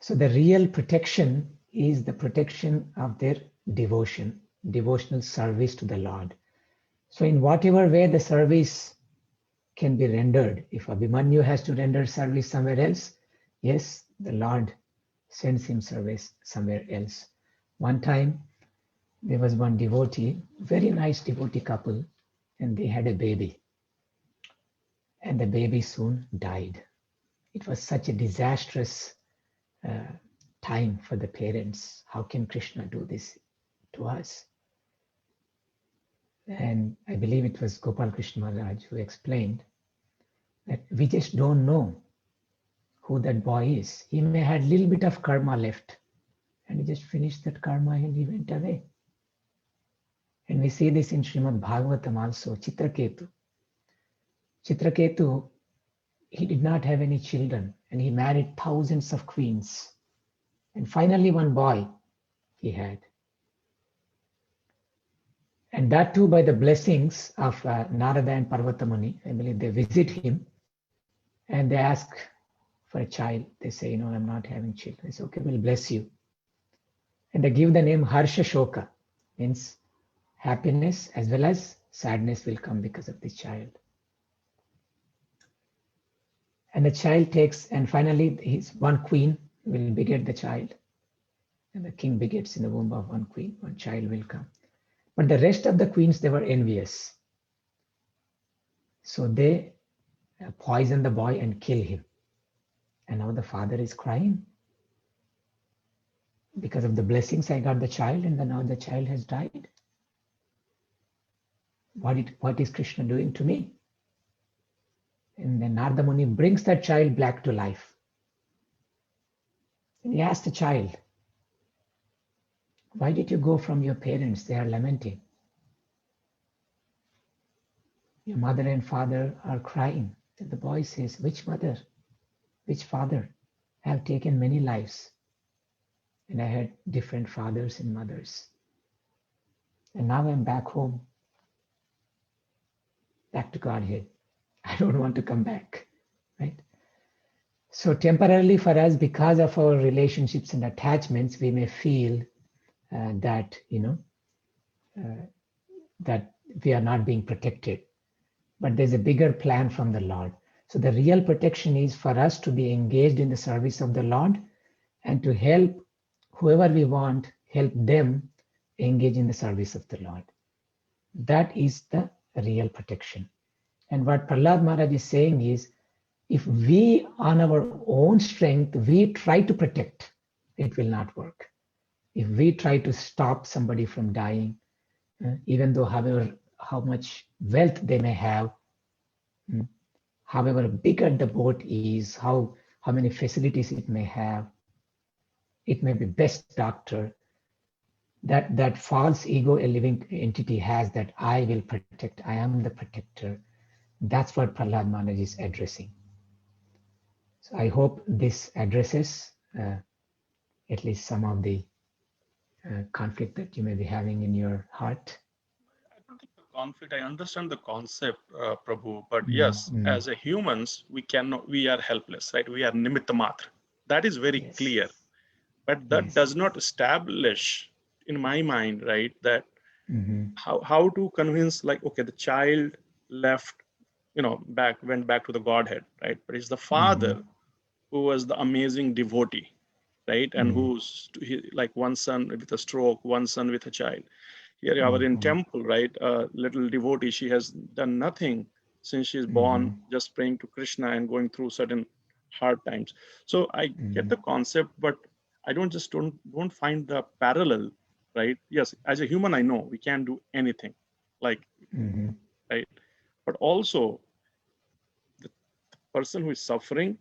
So the real protection is the protection of their devotion, devotional service to the Lord. So in whatever way the service can be rendered, if Abhimanyu has to render service somewhere else, yes, the Lord sends him service somewhere else. One time, there was one devotee, very nice devotee couple, and they had a baby. And the baby soon died. It was such a disastrous time for the parents. How can Krishna do this to us? And I believe it was Gopal Krishna Maharaj who explained that we just don't know who that boy is. He may have a little bit of karma left, and he just finished that karma and he went away. And we see this in Srimad Bhagavatam also, Chitraketu. Chitraketu, he did not have any children, and he married thousands of queens. And finally one boy he had. And that too by the blessings of Narada and Parvata Muni. I believe they visit him and they ask for a child. They say, no, I'm not having children. They say, okay, we'll bless you. And they give the name Harsha Shoka, means happiness as well as sadness will come because of this child. And the child takes, and finally his one queen will beget the child. And the king begets in the womb of one queen, one child will come. But the rest of the queens, they were envious. So they poison the boy and kill him. And now the father is crying. Because of the blessings, I got the child, and then now the child has died. What is Krishna doing to me? And then Narada Muni brings that child back to life. And he asks the child, why did you go from your parents? They are lamenting. Your mother and father are crying. And the boy says, which mother, which father? I have taken many lives. And I had different fathers and mothers. And now I'm back home, back to Godhead. I don't want to come back, right? So temporarily for us, because of our relationships and attachments, we may feel that, that we are not being protected. But there's a bigger plan from the Lord. So the real protection is for us to be engaged in the service of the Lord and to help whoever we want, help them engage in the service of the Lord. That is the real protection. And what Prahalada Maharaj is saying is, if we on our own strength, we try to protect, it will not work. If we try to stop somebody from dying, even though how much wealth they may have, however bigger the boat is, how many facilities it may have, it may be best doctor, that false ego a living entity has, that I will protect, I am the protector. That's what Prahalada Maharaj is addressing. So I hope this addresses at least some of the conflict that you may be having in your heart. I don't think the conflict, I understand the concept, Prabhu, but yes, as a humans, we are helpless, right? We are nimitta matra. That is very clear. But that does not establish in my mind, right, that how to convince, like, okay, the child left, went back to the Godhead, right? But it's the father who was the amazing devotee, right? And who's like one son with a stroke, one son with a child. Here our in temple, right? Little devotee, she has done nothing since she's born, just praying to Krishna and going through certain hard times. So I get the concept, but I don't find the parallel, right? Yes, as a human, I know we can't do anything, like, right? But also the person who is suffering,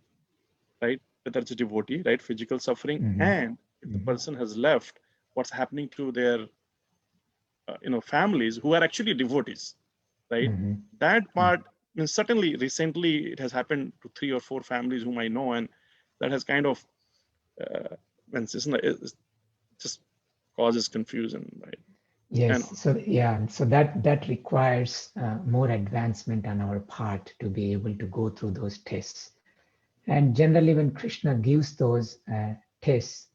right? Whether it's a devotee, right? Physical suffering, and if the person has left, what's happening to their families who are actually devotees, right? That part, I mean, certainly recently it has happened to 3 or 4 families whom I know, and that has kind of it just causes confusion, right? Yes. So yeah. So that requires more advancement on our part to be able to go through those tests. And generally, when Krishna gives those tests,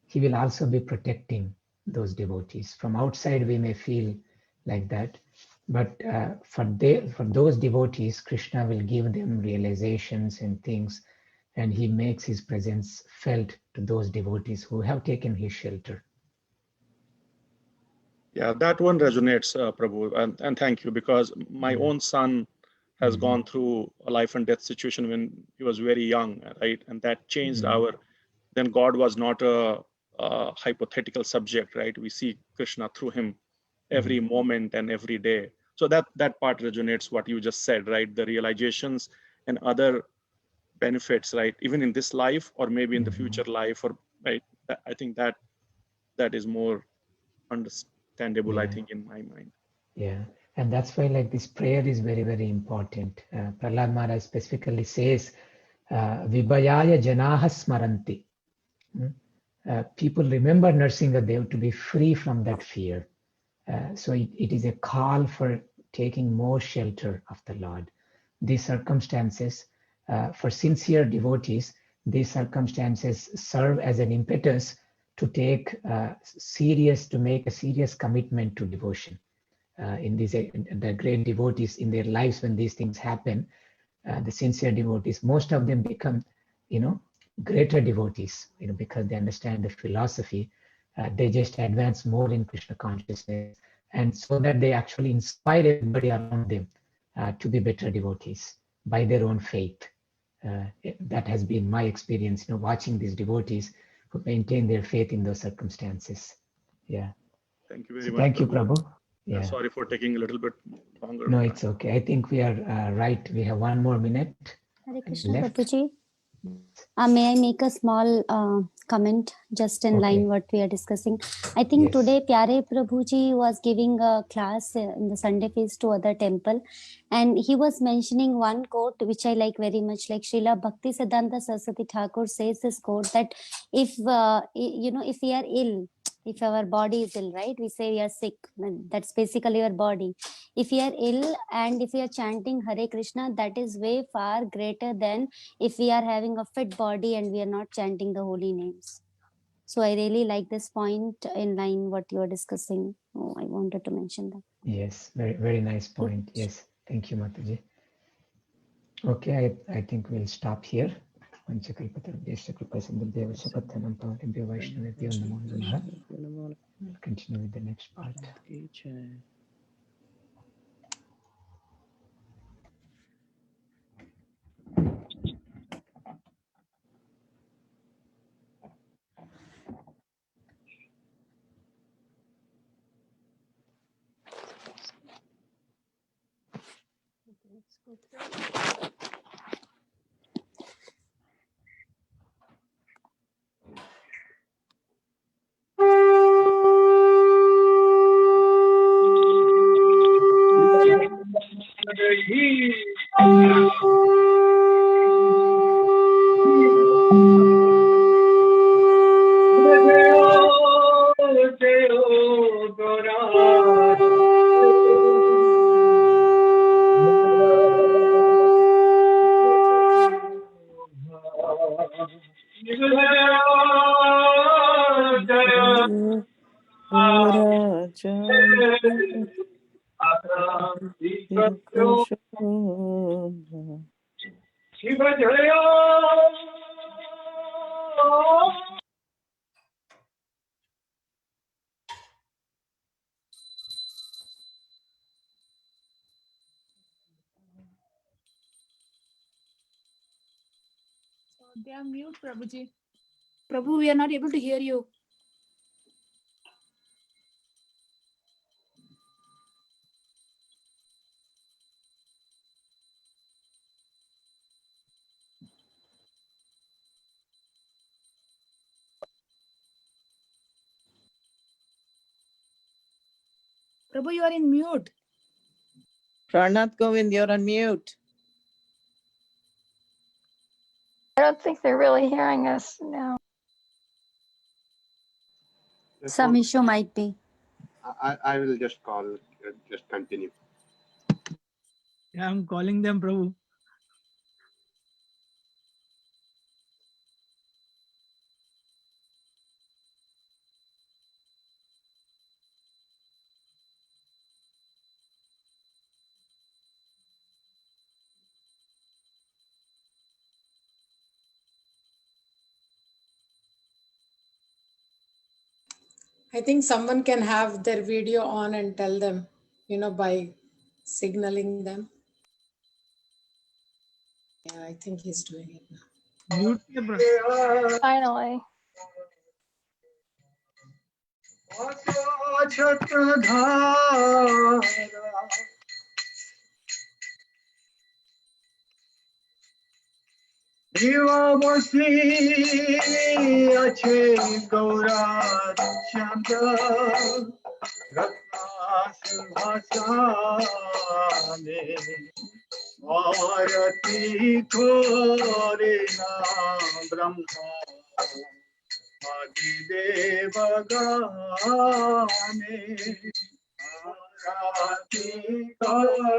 he will also be protecting those devotees. From outside, we may feel like that, but for those devotees, Krishna will give them realizations and things, and he makes his presence felt to those devotees who have taken his shelter. Yeah, that one resonates, Prabhu, and thank you, because my own son has gone through a life and death situation when he was very young, right? And that changed then God was not a hypothetical subject, right? We see Krishna through him every moment and every day. So that part resonates what you just said, right? The realizations and other benefits, right? Even in this life or maybe in the future life, or right? I think that is more understandable, I think, in my mind. Yeah, and that's why like this prayer is very, very important. Prahalada Maharaj specifically says, Vibhayaya janaha smaranti. People remember Nrsimhadev to be free from that fear. So it is a call for taking more shelter of the Lord. These circumstances, for sincere devotees, these circumstances serve as an impetus to make a serious commitment to devotion. In the great devotees in their lives, when these things happen, the sincere devotees, most of them become, greater devotees, because they understand the philosophy. They just advance more in Krishna consciousness, and so that they actually inspire everybody around them to be better devotees by their own faith. That has been my experience, watching these devotees who maintain their faith in those circumstances. Yeah. Thank you very So much. thank you, Prabhu. Yeah. Sorry for taking a little bit longer. No, it's okay. I think we are right. We have 1 more minute. Hare Krishna, left. Prabhuji. May I make a small comment just in line what we are discussing? I think today Pyare Prabhuji was giving a class in the Sunday feast to other temple, and he was mentioning one quote which I like very much. Like Srila Bhakti Siddhanta Saraswati Thakur says this quote, that if if we are ill, if our body is ill, right, we say we are sick, that's basically your body. If we are ill and if we are chanting Hare Krishna, that is way far greater than if we are having a fit body and we are not chanting the holy names. So I really like this point in line what you are discussing. I wanted to mention that. Yes, very, very nice point. Yes, thank you, Mataji. Okay, I think we'll stop here. We'll continue with the next part. Let's go through. Shiva Jaya They are mute, Prabhuji. Prabhu, we are not able to hear you. Prabhu, you are in mute. Pranath Govind, you're on mute. I don't think they're really hearing us now. Some issue might be. I will just call, just continue. Yeah, I'm calling them, Prabhu. I think someone can have their video on and tell them, by signaling them. Yeah, I think he's doing it now. Mute me, brother. Finally. Bharati Korina Brahma Adideva Gane Bharati Korina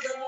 Brahma Adideva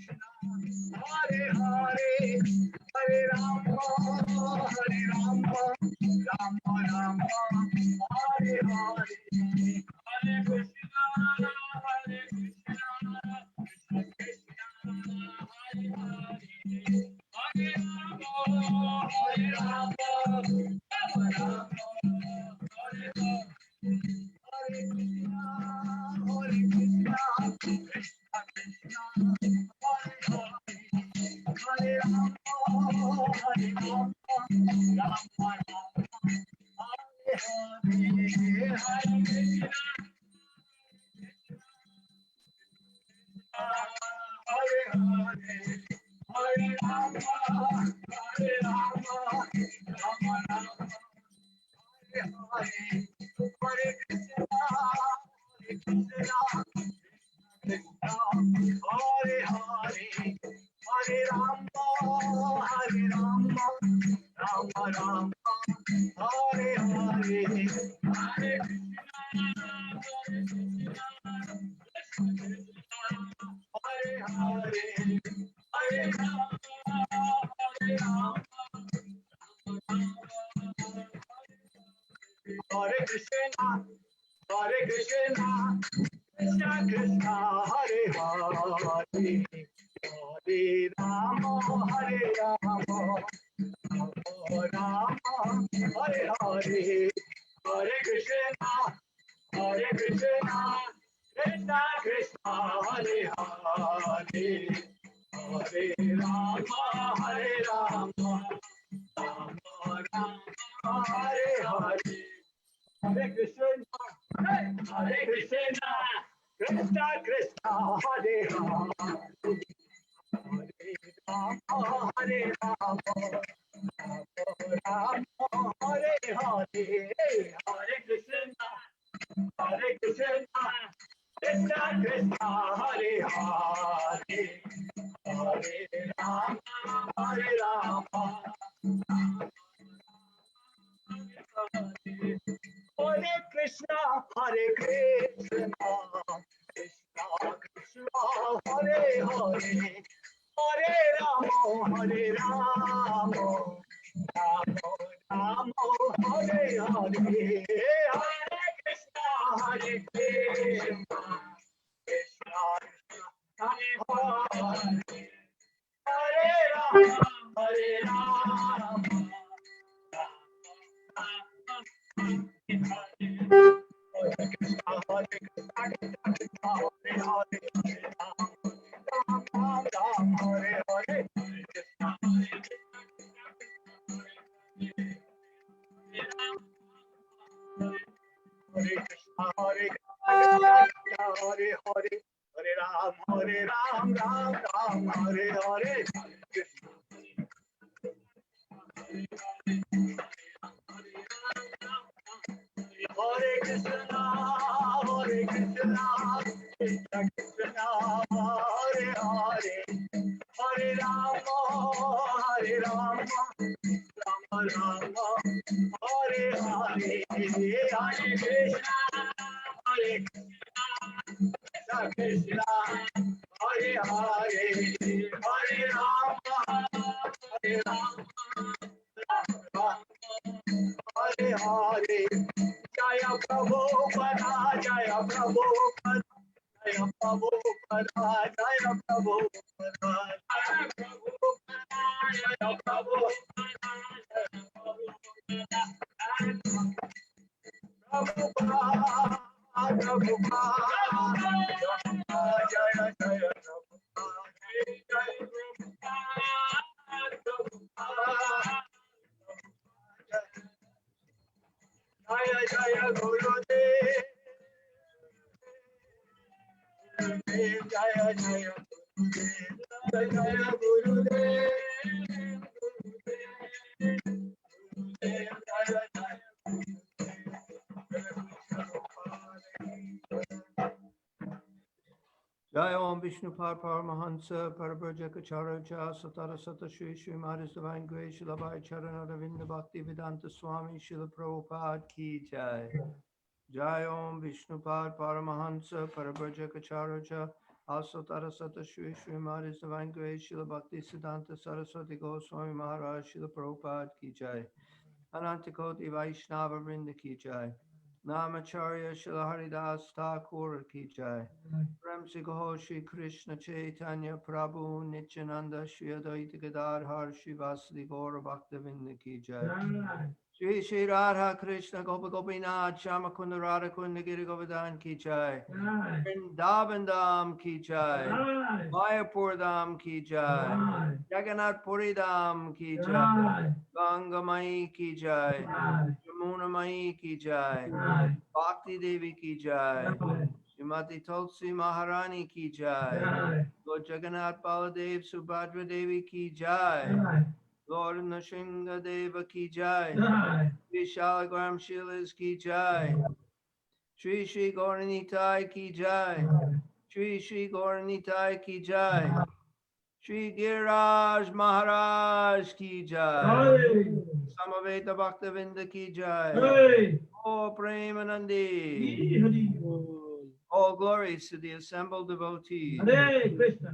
Hare Hare, Hare Rama, Hare Rama, Rama Rama, Hare Hare, Hare Krishna, Hare Krishna, Krishna Krishna, Hare Hare, Hare Rama, Hare Rama, Rama Rama, Hare Hare. Hare Krishna, Hare Krishna, Krishna Krishna, Hare Hare, Hare Rama, Hare Rama, Rama Rama, Hare Hare, Hare Krishna, Hare Hare, Hare Rama, Hare Rama, Rama Rama, Hare Hare, Hare Krishna, Hare Krishna, Krishna, Hare Hare, Hare Rama, Hare Rama, Rama Rama, Hare Hare, Hare Hare Hare, Hare Rama, Hare Rama, Hare Krishna, Hare Krishna, Krishna Krishna, Hare Hare, Hare Rama, Hare Rama, Rama Hare Hare, Hare Krishna, Hare Krishna, Krishna Krishna, Hare Hare, Hare Rama, Hare Rama, Rama Rama, Hare Hare, Hare Krishna, Hare Krishna, Krishna Krishna, Hare Hare, Hare Rama, Hare Rama, Rama Hare Hare, Hare Krishna, Hare Krishna, Krishna Krishna, Hare Hare, Hare Rama, Hare Rama, Hare Krishna, Hare Krishna, Krishna Krishna, Hare Hare, Hare Rama, Hare Rama, Rama Rama, Hare Hare, Hare Krishna, Hare Krishna, Krishna Krishna, Hare Hare, Hare Rama, Hare Rama, Hare Krishna, Hare Krishna, Krishna Hare Hare, Rama Rama, Hare Hare, Krishna Hare Krishna, Hare Krishna, Hare Krishna, Hare Hare, Hare Ram, Hare Ram, Ram Ram, Hare Hare, Krishna Hare Krishna, Hare Krishna, Krishna Krishna, Hare Hare, Hare Rama, Hare Rama, Rama Rama, Hare Hare, Hare Krishna, Hare Krishna, Krishna Krishna, Hare Hare, Hare Rama, Hare Rama, Rama Hare Hare, Jaya Prabhupada, Jaya Prabhupada, Jaya Prabhupada, Jaya Prabhupada, Jaya Prabhupada, Jaya Prabhupada, Prabhupada, Prabhupada, Jaya Jaya Prabhupada, Jaya Prabhupada, Jaya Jaya Gurudev, Jaya Jaya Gurudev, Jaya Jaya Gurudev, Jaya Jaya Jai Om Vishnu Paramahansa Parabrajakacharoja Satara Sata Shri Srimad Divine Grace Shilabhai Charana Ravinda Bhakti Vedanta Swami Srila Prabhupada Ki Jai. Jai Om Vishnu Paramahansa Parabrajakacharoja Asatara Sata Shri Srimad His Divine Grace Srila Bhakti Siddhanta Saraswati Goswami Maharaj Srila Prabhupada Ki Jai. Anantakoti Vaishnava Vrinda Ki Jai. Namacharya Srila Haridas Thakur Ki Jai. Ramsikaho Shri Krishna Chaitanya Prabhu Nityananda Shri Advaita Gadadhar Shri Vasudeva Gaura Bhaktavinda Ki Jai. Shri Shri Radha Krishna Gopa Gopinath Shama Kunda Radha Kunda Giri Govardhan Ki Jai. Vrindavan Dham Ki Jai. Mayapur Dham Ki Jai. Jagannath Puri Dham Ki Jai. Ganga Mai Ki Jai. Yamuna Mai Ki Jai. Bhakti Devi Ki Jai. Srimati Tulsi Maharani Ki Jai. Lord Jagannath Baladev Subhadra Devi Ki Jai. Lord Nrsimha Deva Ki Jai. Shri Shalagram Shilas Ki Jai. Shri Shri Gauranitai Ki Jai. Shri Shri Gauranitai Ki Jai. Shri Giriraj Maharaj Ki Jai. Samaveta Bhaktavinda Ki Jai. Oh Premanandi. All glories to the assembled devotees.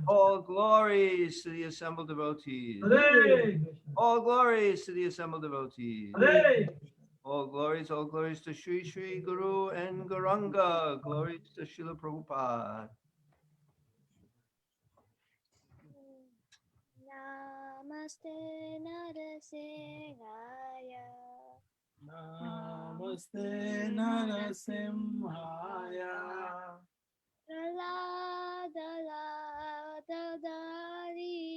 All glories to the assembled devotees. All glories to the assembled devotees. All glories to Sri Sri Guru and Gauranga. Glories to Srila Prabhupada. Namaste Narasimhaya. Namaste Narasimhaya. Prahalada Ladadari.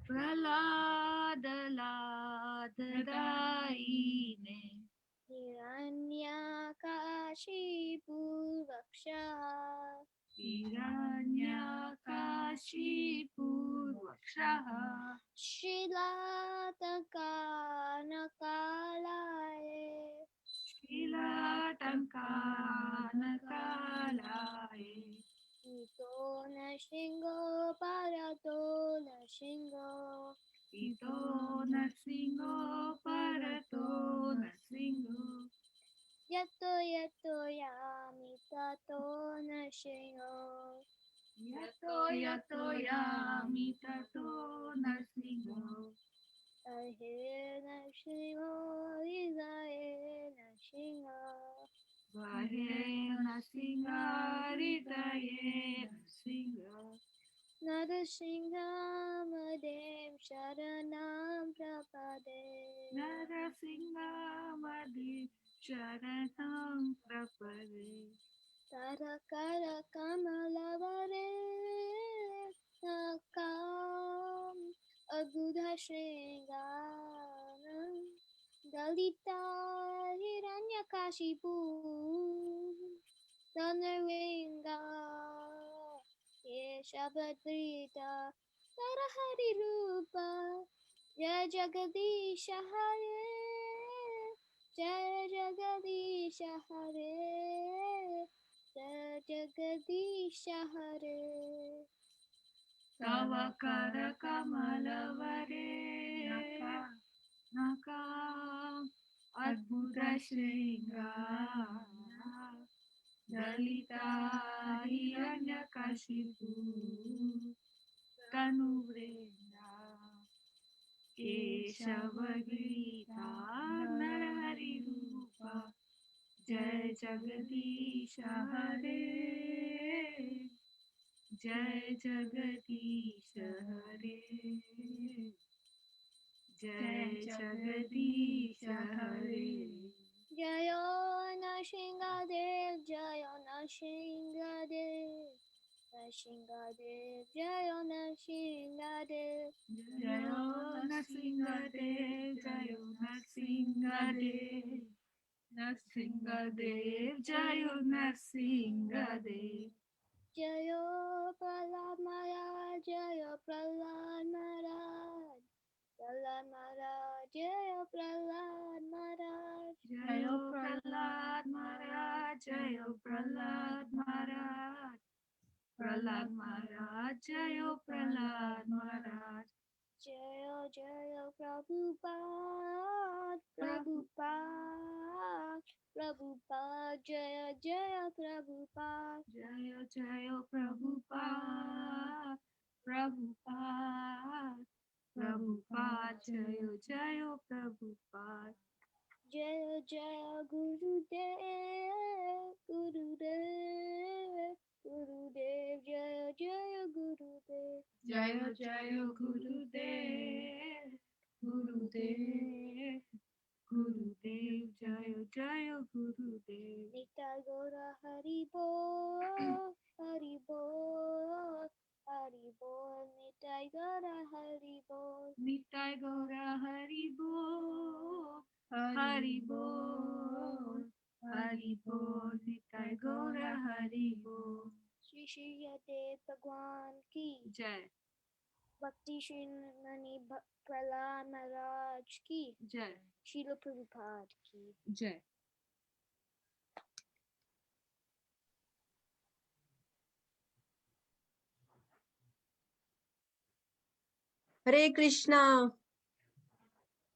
Prahalada Ladadari. Hiranyakashipu Vaksha. Hiranyakashipu Vaksha. Shilatankanakalaye. Shilatankanakalaye. Ito Narsingho Parato Narsingho. Ito Narsingho Parato Narsingho. Yato yato yami tato Narsingho. Yato yato yami tato Narsingho. Ahe Narsingho Rizae Narsingho. Vahe Narsingho Rizae Narsingho. Narasimham Dev Sharanam Prapade. Narasimham Dev Sharanam Prapade. Tarakara Kamalavare Nakam Agudha Shringanam Dalita Hiranyakashipu Dhanarvinga Yeshabadrita Sarahari Rupa Jaya Jagadisha Hare Jaya Jagadisha Hare Jaya Jagadisha Hare. Tavakara Kamalavare Naka Adbhuta Shringara Dalita Hiranyakashipu Tanuvrenda Keshavagita Narahari Rupa Jai Jagadisha Hare Jai Jagadisha Hare Jai Jagadisha Hare. Jayo Narsinghadev, Jayo Narsinghadev, Narsinghadev, Jayo Narsinghadev, Jayo Narsinghadev, Jayo Narsinghadev, Narsinghadev, Jayo Narsinghadev. Jayo Prahalad Maharaj, Jayo Prahalad Maharaj. Prahalad Maharaj, Jayo Prahalad Maharaj. Jayo Prahalad Maharaj, Jayo Prahalad Maharaj. Prahalad Maharaj, Jayo Prahalad Maharaj. Jayo Jayo Prabhupada, Prabhupada, Prabhupada, Jaya Jaya Prabhupada, Jaya Jaya Prabhupada, Prabhupada, Prabhupada, Jaya Jaya Prabhupada. Jaya Jaya Gurudev, Gurudev, Gurudev, Jaya Jaya Gurudev, Jaya Jaya Gurudev, Gurudev, Gurudev, Jaya Jaya Gurudev. Nitai Gora Hari Bol, Hari Bol, Hari Bol, Nitai Gora Hari Bol, Nitai Gora Hari Bol, Hari Bol, Hari Bol, Nitai Gora Hari Bol. Shri Shri Yadev Bhagwan ki Jai. Bhakti Srimani Prahalada Maharaj ki Jai. Srila Prabhupada ki Jai. Hare Krishna.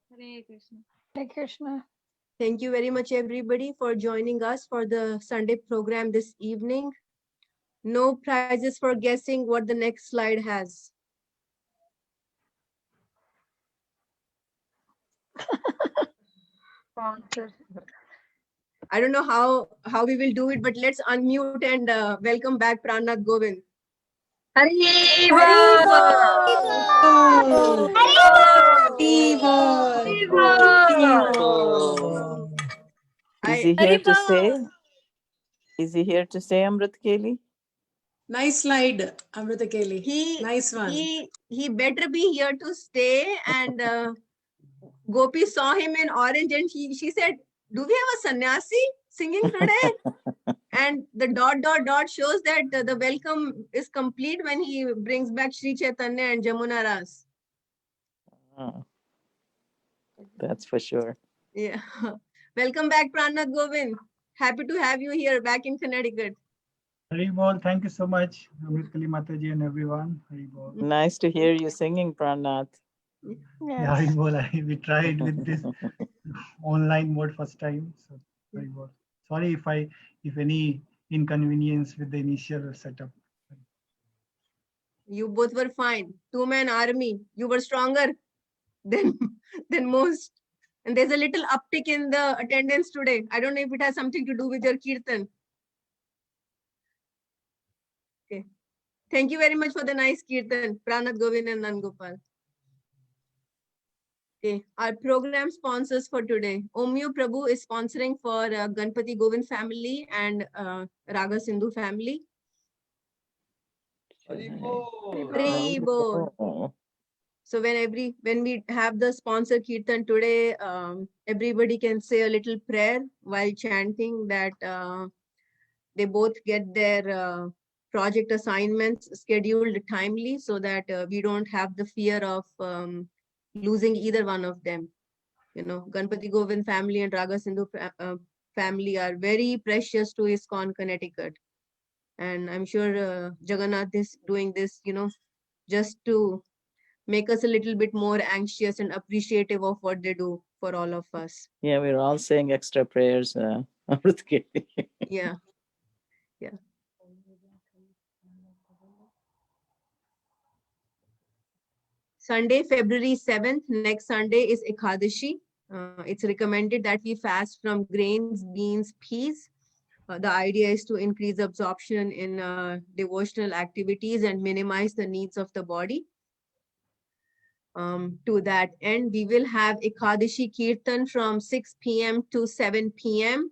Hare Krishna. Hare Krishna. Thank you very much, everybody, for joining us for the Sunday program this evening. No prizes for guessing what the next slide has. I don't know how we will do it, but let's unmute and welcome back Pranath Govind. Is he here to say? Is he here to say, Amrit Keli? Nice slide, Amrita Keli. Nice one. He better be here to stay. And Gopi saw him in orange and she said, do we have a sannyasi singing today? And the ... shows that the welcome is complete when he brings back Sri Chaitanya and Jamuna Ras. Oh, that's for sure. Yeah. Welcome back, Pranath Govind. Happy to have you here back in Connecticut. Hari Bol, thank you so much, Amrit Kali Mataji and everyone. Hari Bol. Nice to hear you singing, Pranath. Yeah, Hari Bol. We tried with this online mode first time. So Hari Bol. Sorry if any inconvenience with the initial setup. You both were fine. Two-man army. You were stronger than most. And there's a little uptick in the attendance today. I don't know if it has something to do with your kirtan. Okay. Thank you very much for the nice kirtan, Pranath Govind and Nangopal. Okay, our program sponsors for today. Omyu Prabhu is sponsoring for Ganpati Govind family and Raga Sindhu family. Haribol. So when we have the sponsor kirtan today, everybody can say a little prayer while chanting that they both get their project assignments scheduled timely so that we don't have the fear of losing either one of them. You know, Ganpati Govind family and Raga Sindhu family are very precious to ISKCON Connecticut. And I'm sure Jagannath is doing this, you know, just to make us a little bit more anxious and appreciative of what they do for all of us. Yeah, we're all saying extra prayers, Amrit Keli. Yeah. Yeah. Sunday, February 7th, next Sunday is Ekadashi. It's recommended that we fast from grains, beans, peas. The idea is to increase absorption in devotional activities and minimize the needs of the body. To that end, we will have Ekadashi Kirtan from 6 p.m. to 7 p.m.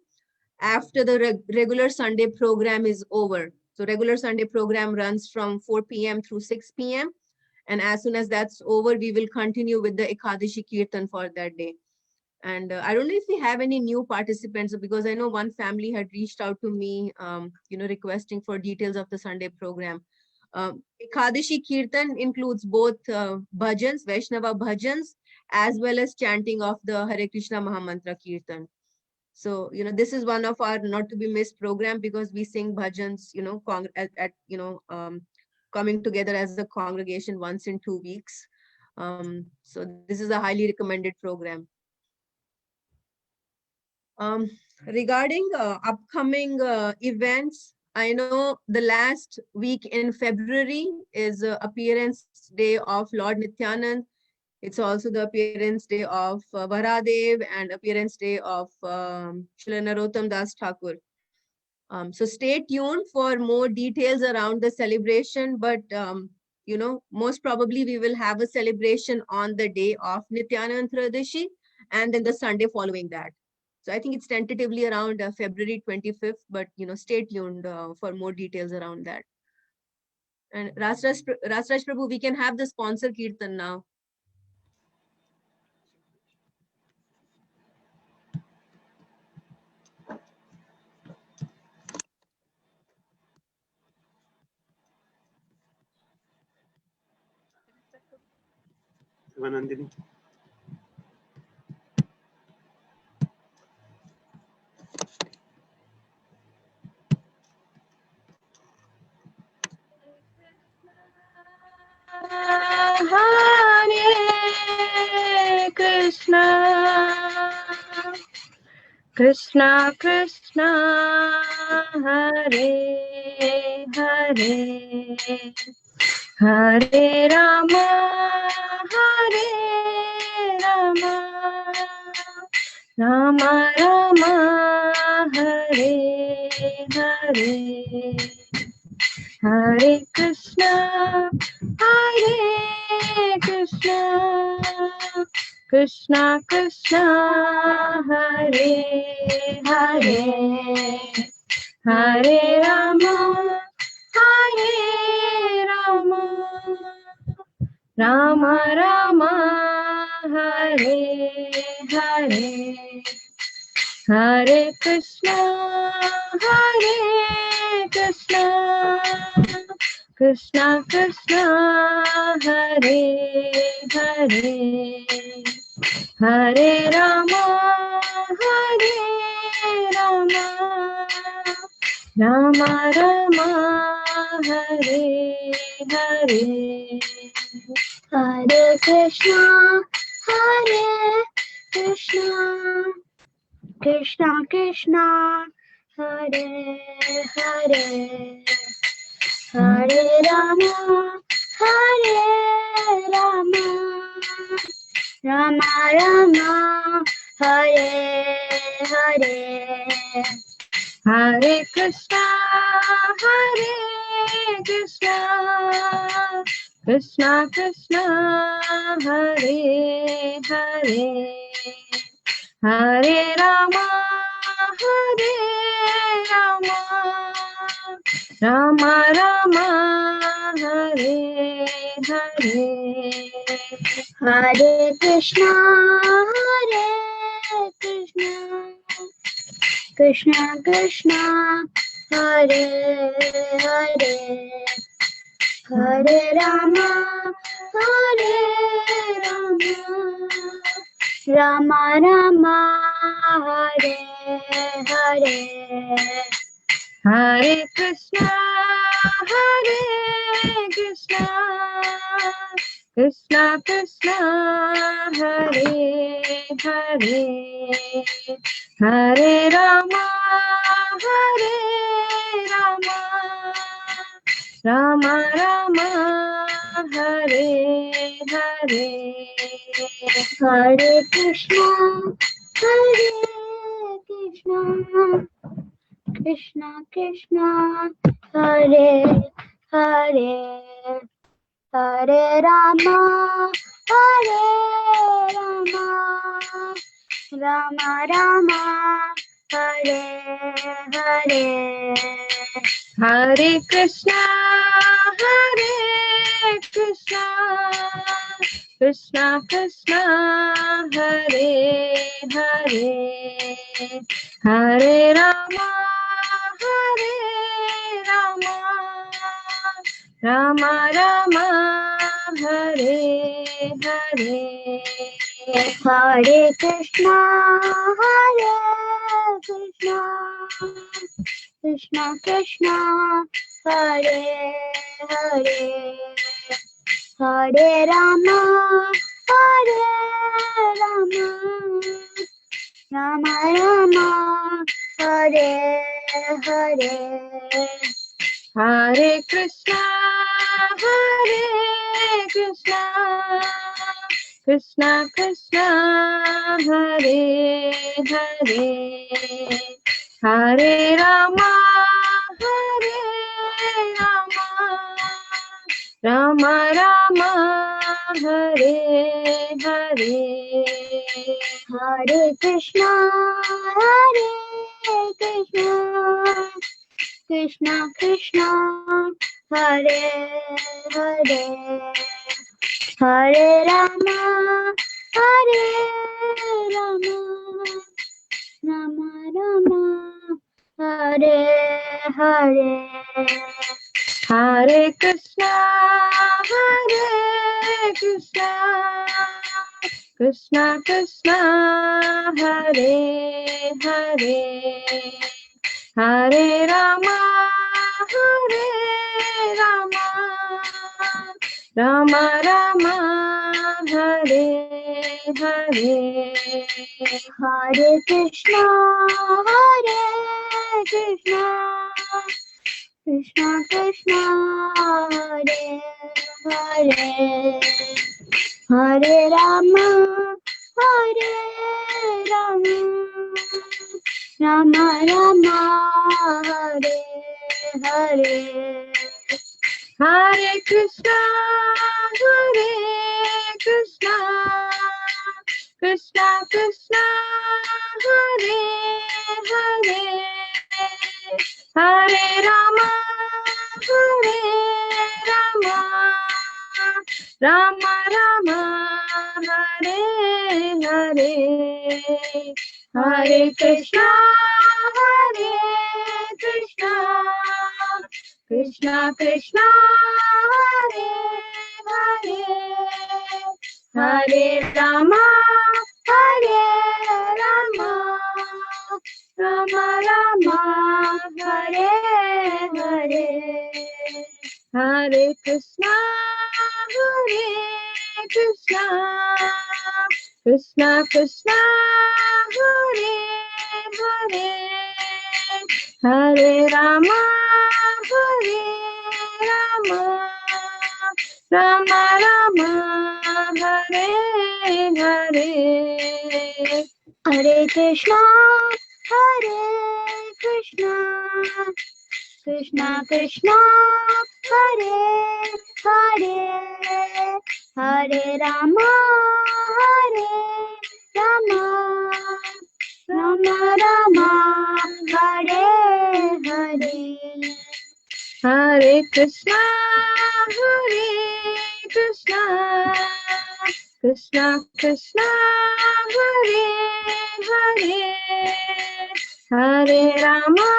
after the regular Sunday program is over. So regular Sunday program runs from 4 p.m. through 6 p.m. And as soon as that's over, we will continue with the Ekadashi Kirtan for that day. And I don't know if we have any new participants, because I know one family had reached out to me, you know, requesting for details of the Sunday program. Ekadashi Kirtan includes both bhajans, Vaishnava bhajans, as well as chanting of the Hare Krishna Mahamantra Kirtan. So, you know, this is one of our not to be missed program, because we sing bhajans, you know, coming together as a congregation once in 2 weeks. So this is a highly recommended program. Regarding upcoming events, I know the last week in February is appearance day of Lord Nityanand. It's also the appearance day of Varadev and appearance day of Srila Narottam Das Thakur. So stay tuned for more details around the celebration, but you know, most probably we will have a celebration on the day of Nityanand Trayadashi and then the Sunday following that. So I think it's tentatively around February 25th, but you know, stay tuned for more details around that. And Rasraj Prabhu, we can have the sponsor Kirtan now. Nandini. Hare Krishna, Krishna Krishna, Hare Hare, Hare Rama, Hare Rama, Rama Rama, Hare Hare, Hare Krishna, Hare Krishna, Krishna Krishna, Hare Hare, Hare Rama, Hare Rama, Rama Rama, Hare Hare, Hare Krishna, Hare Krishna, Krishna Krishna, Hare Hare, Hare Rama, Hare Rama, Rama Rama, Hare Hare, Hare Krishna, Hare Krishna, Krishna Krishna, Hare Hare, Hare Rama, Hare Rama, Rama Rama, Hare Hare, Hare Krishna, Hare Krishna, Krishna Krishna, Hare Hare, Hare Rama, Hare Rama, Rama Rama, Hare Hare, Hare Krishna, Hare Krishna, Krishna Krishna, Hare Hare, Hare Rama, Hare Rama, Rama Rama, Hare Hare, Hare Krishna, Hare Krishna, Krishna Krishna, Hare Hare, Hare Rama, Hare Rama, Rama Rama, Hare Hare, Hare Krishna, Hare Krishna, Krishna Krishna, Hare Hare, Hare Rama, Hare Rama, Rama Rama, Hare Hare, Hare Krishna, Hare Krishna, Krishna Krishna, Hare Hare, Hare Rama, Hare Rama, Rama Rama, Hare Hare, Hare Krishna, Hare Krishna, Krishna Krishna, Hare Hare, Hare Rama, Hare Rama, Rama Rama, Hare Hare, Hare Krishna, Krishna Krishna, Hare Hare, Hare Rama, Rama Rama, Hare Hare, Hare Krishna, Krishna Krishna, Hare Hare, Hare Rama, Rama Rama, Hare Hare, Hare Krishna, Krishna Krishna, Hare Hare, Hare Rama, Rama Rama, Hare Hare, Hare Krishna, Krishna Krishna, Hare Hare, Hare Rama, Rama Rama, Hare Hare, Hare Krishna, Krishna Krishna, Hare Hare, Hare Rama, Rama Rama, Hare Hare, Hare Krishna, Krishna Krishna, Hare Hare, Hare Rama, Rama Rama, Hare Hare, Hare Krishna, Krishna Krishna, Hare Hare, Hare Rama, Rama Rama, Hare Hare, Hare Krishna, Krishna Krishna, Hare Hare, Hare Rama, Rama Rama, Hare Hare, Hare Krishna, Krishna Krishna, Hare Hare, Hare Rama,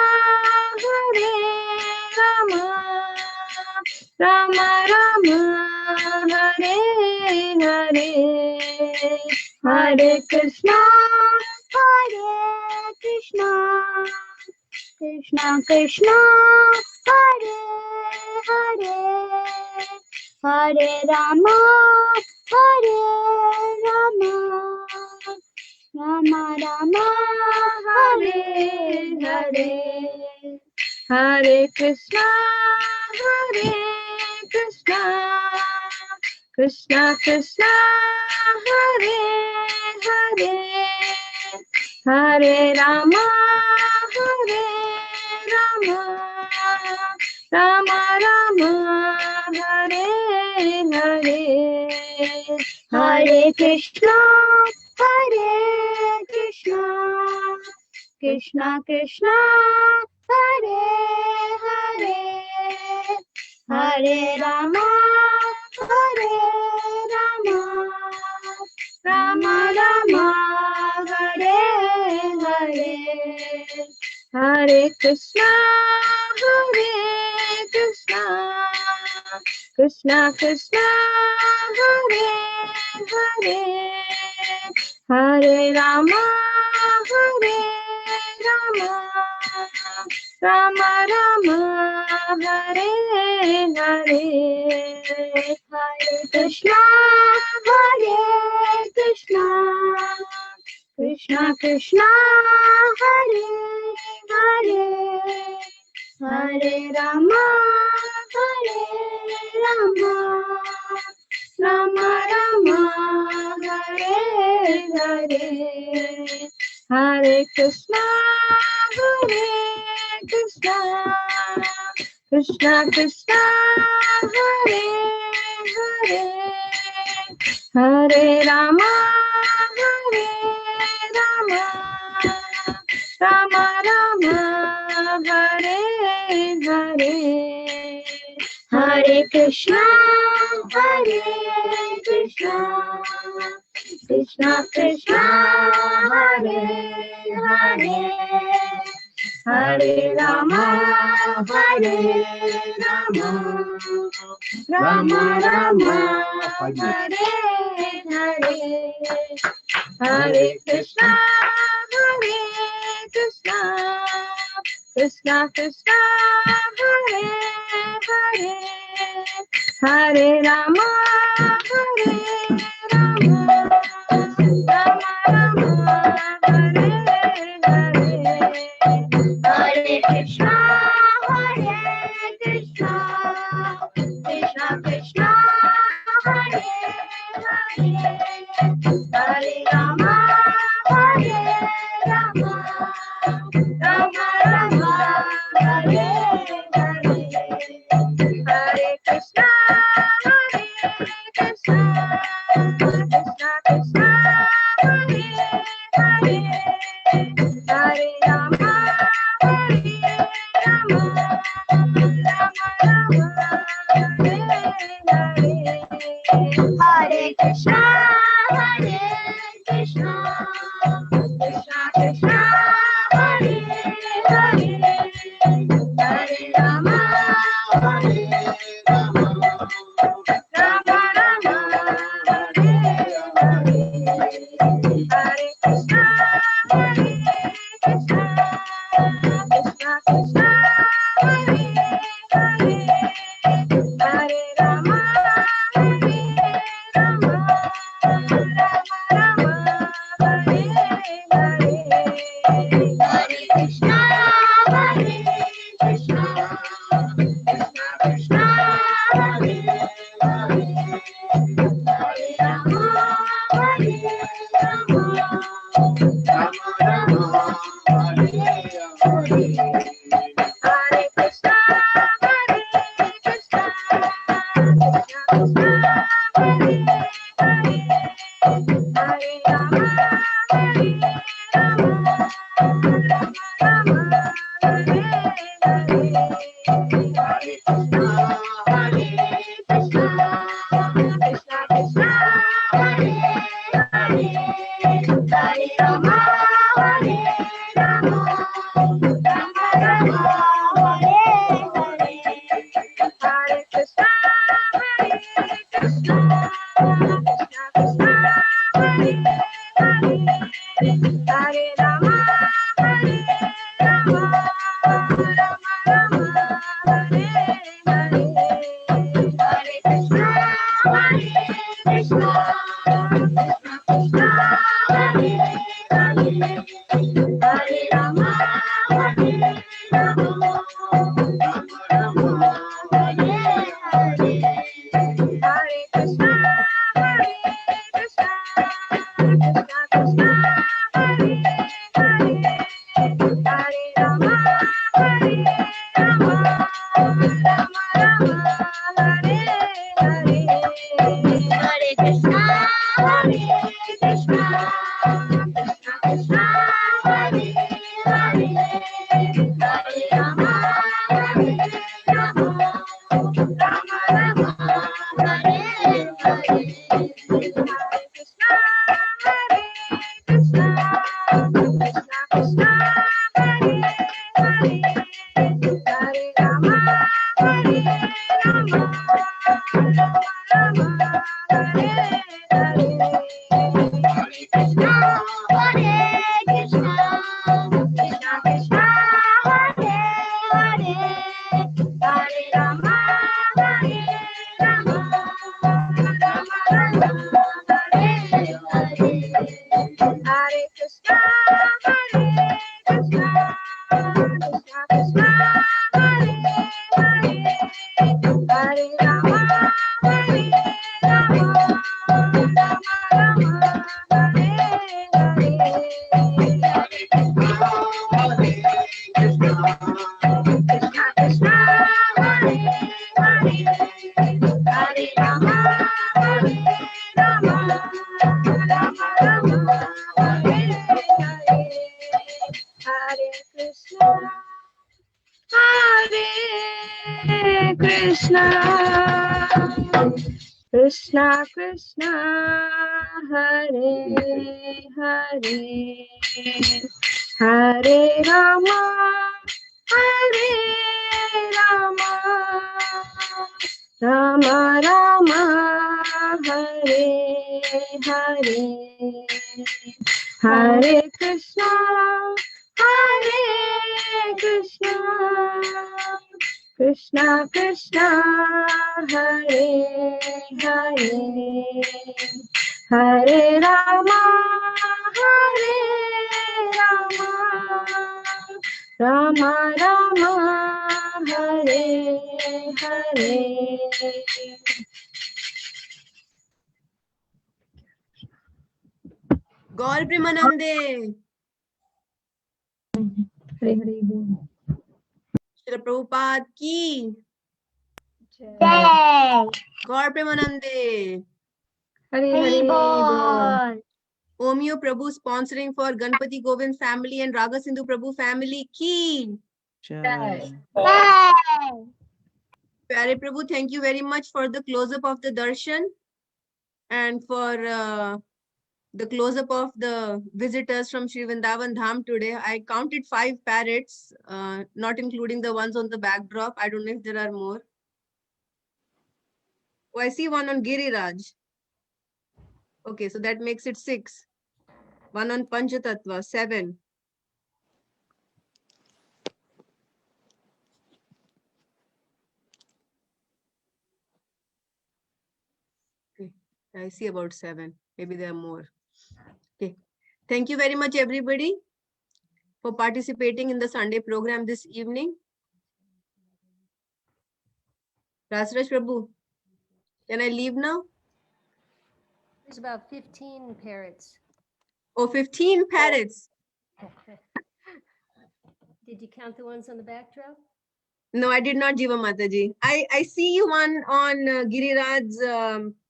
Rama Rama, Hare Hare, Hare Krishna, Krishna Krishna, Hare Hare, Hare Rama, Rama Rama, Hare Hare, Hare Krishna, Krishna Krishna, Hare Hare, Hare Rama, Rama Rama, Hare Hare, Hare Krishna, Krishna Krishna, Hare Hare, Hare Rama, Rama Rama, Hare Hare, Hare Krishna, Krishna Krishna, Hare Hare, Hare Rama, Rama Rama, Hare Hare, Hare Krishna, Krishna Krishna Hare Hare Hare Rama Rama Rama Hare Hare Hare Krishna Krishna Krishna Hare Hare Hare Rama Rama Rama Hare Hare Hare Krishna Krishna Krishna Hare Hare Hare Rama Rama Rama Hare Hare Hare Krishna Krishna Krishna Hare Hare Hare Rama Rama Rama Hare Hare Hare Krishna Krishna Krishna Hare Hare Hare Rama Rama Rama Hare Hare Hare Krishna Krishna Krishna Hare Hare Hare Rama Rama Hare Hare Hare Krishna Krishna Krishna Hare Hare Hare Rama Rama Hare Hare Krishna Krishna Krishna Hare Hare Hare Rama Hare Krishna, Krishna Krishna, Hare Hare, Hare Rama, Hare Rama, Rama Rama, Hare Hare, Hare Krishna, Hare Krishna, Krishna Krishna, Hare Hare, Hare Rama, Hare Rama, Rama Rama, Hare Hare. Gaur Premanande. Hare Hare Bol. Shri Prabhupada ki. Jai. Gaur Premanande. Hare Hare Bol. Omeo Prabhu sponsoring for Ganpati Govind family and Raga Sindhu Prabhu family ki. Jai. Pyare Prabhu, thank you very much for the close-up of the darshan and for the close-up of the visitors from Sri Vrindavan Dham today. I counted 5 parrots, not including the ones on the backdrop. I don't know if there are more. Oh, I see one on Giriraj. Okay, so that makes it 6. One on Panchatattva, 7. Okay, I see about 7. Maybe there are more. Okay, thank you very much, everybody, for participating in the Sunday program this evening. Rasraj Prabhu, can I leave now? There's about 15 parrots. Oh, 15 parrots. Did you count the ones on the backdrop? No, I did not, Jiva Mataji. I see you one on Giriraj's,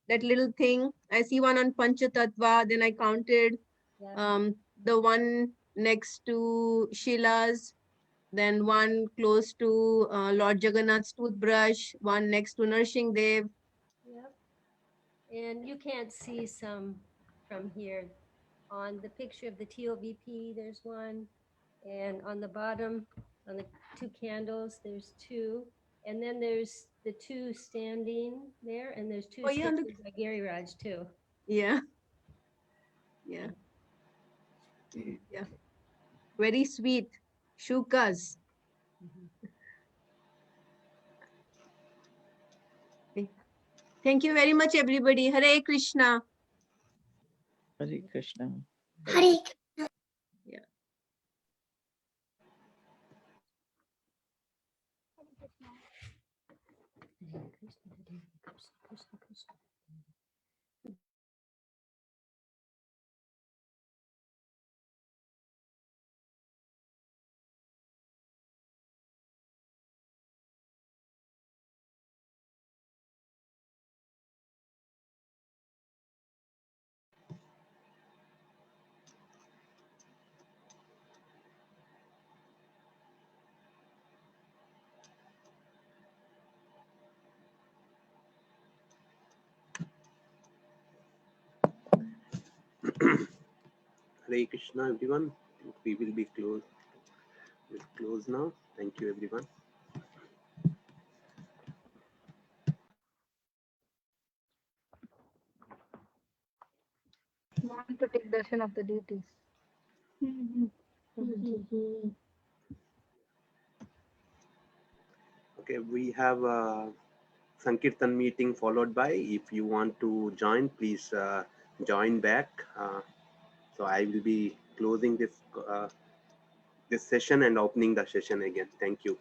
that little thing. I see one on Panchatattva. Then I counted the one next to Sheila's. Then one close to Lord Jagannath's toothbrush. One next to Narshing Dev. Yep. And you can't see some from here. On the picture of the TOVP, there's one. And on the bottom, on the 2 candles, there's 2. And then there's the 2 standing there, and there's 2 Oh, yeah, look. statues by Gary Raj too. Yeah. Yeah. Yeah. Very sweet. Shukas. Okay. Thank you very much, everybody. Hare Krishna. Hare Krishna. Hare Yeah. Hare Krishna, everyone. We will be closed. We'll close now. Thank you, everyone. Want to take darshan of the deities. Okay, we have a Sankirtan meeting followed by. If you want to join, please join back. So I will be closing this this session and opening the session again. Thank you.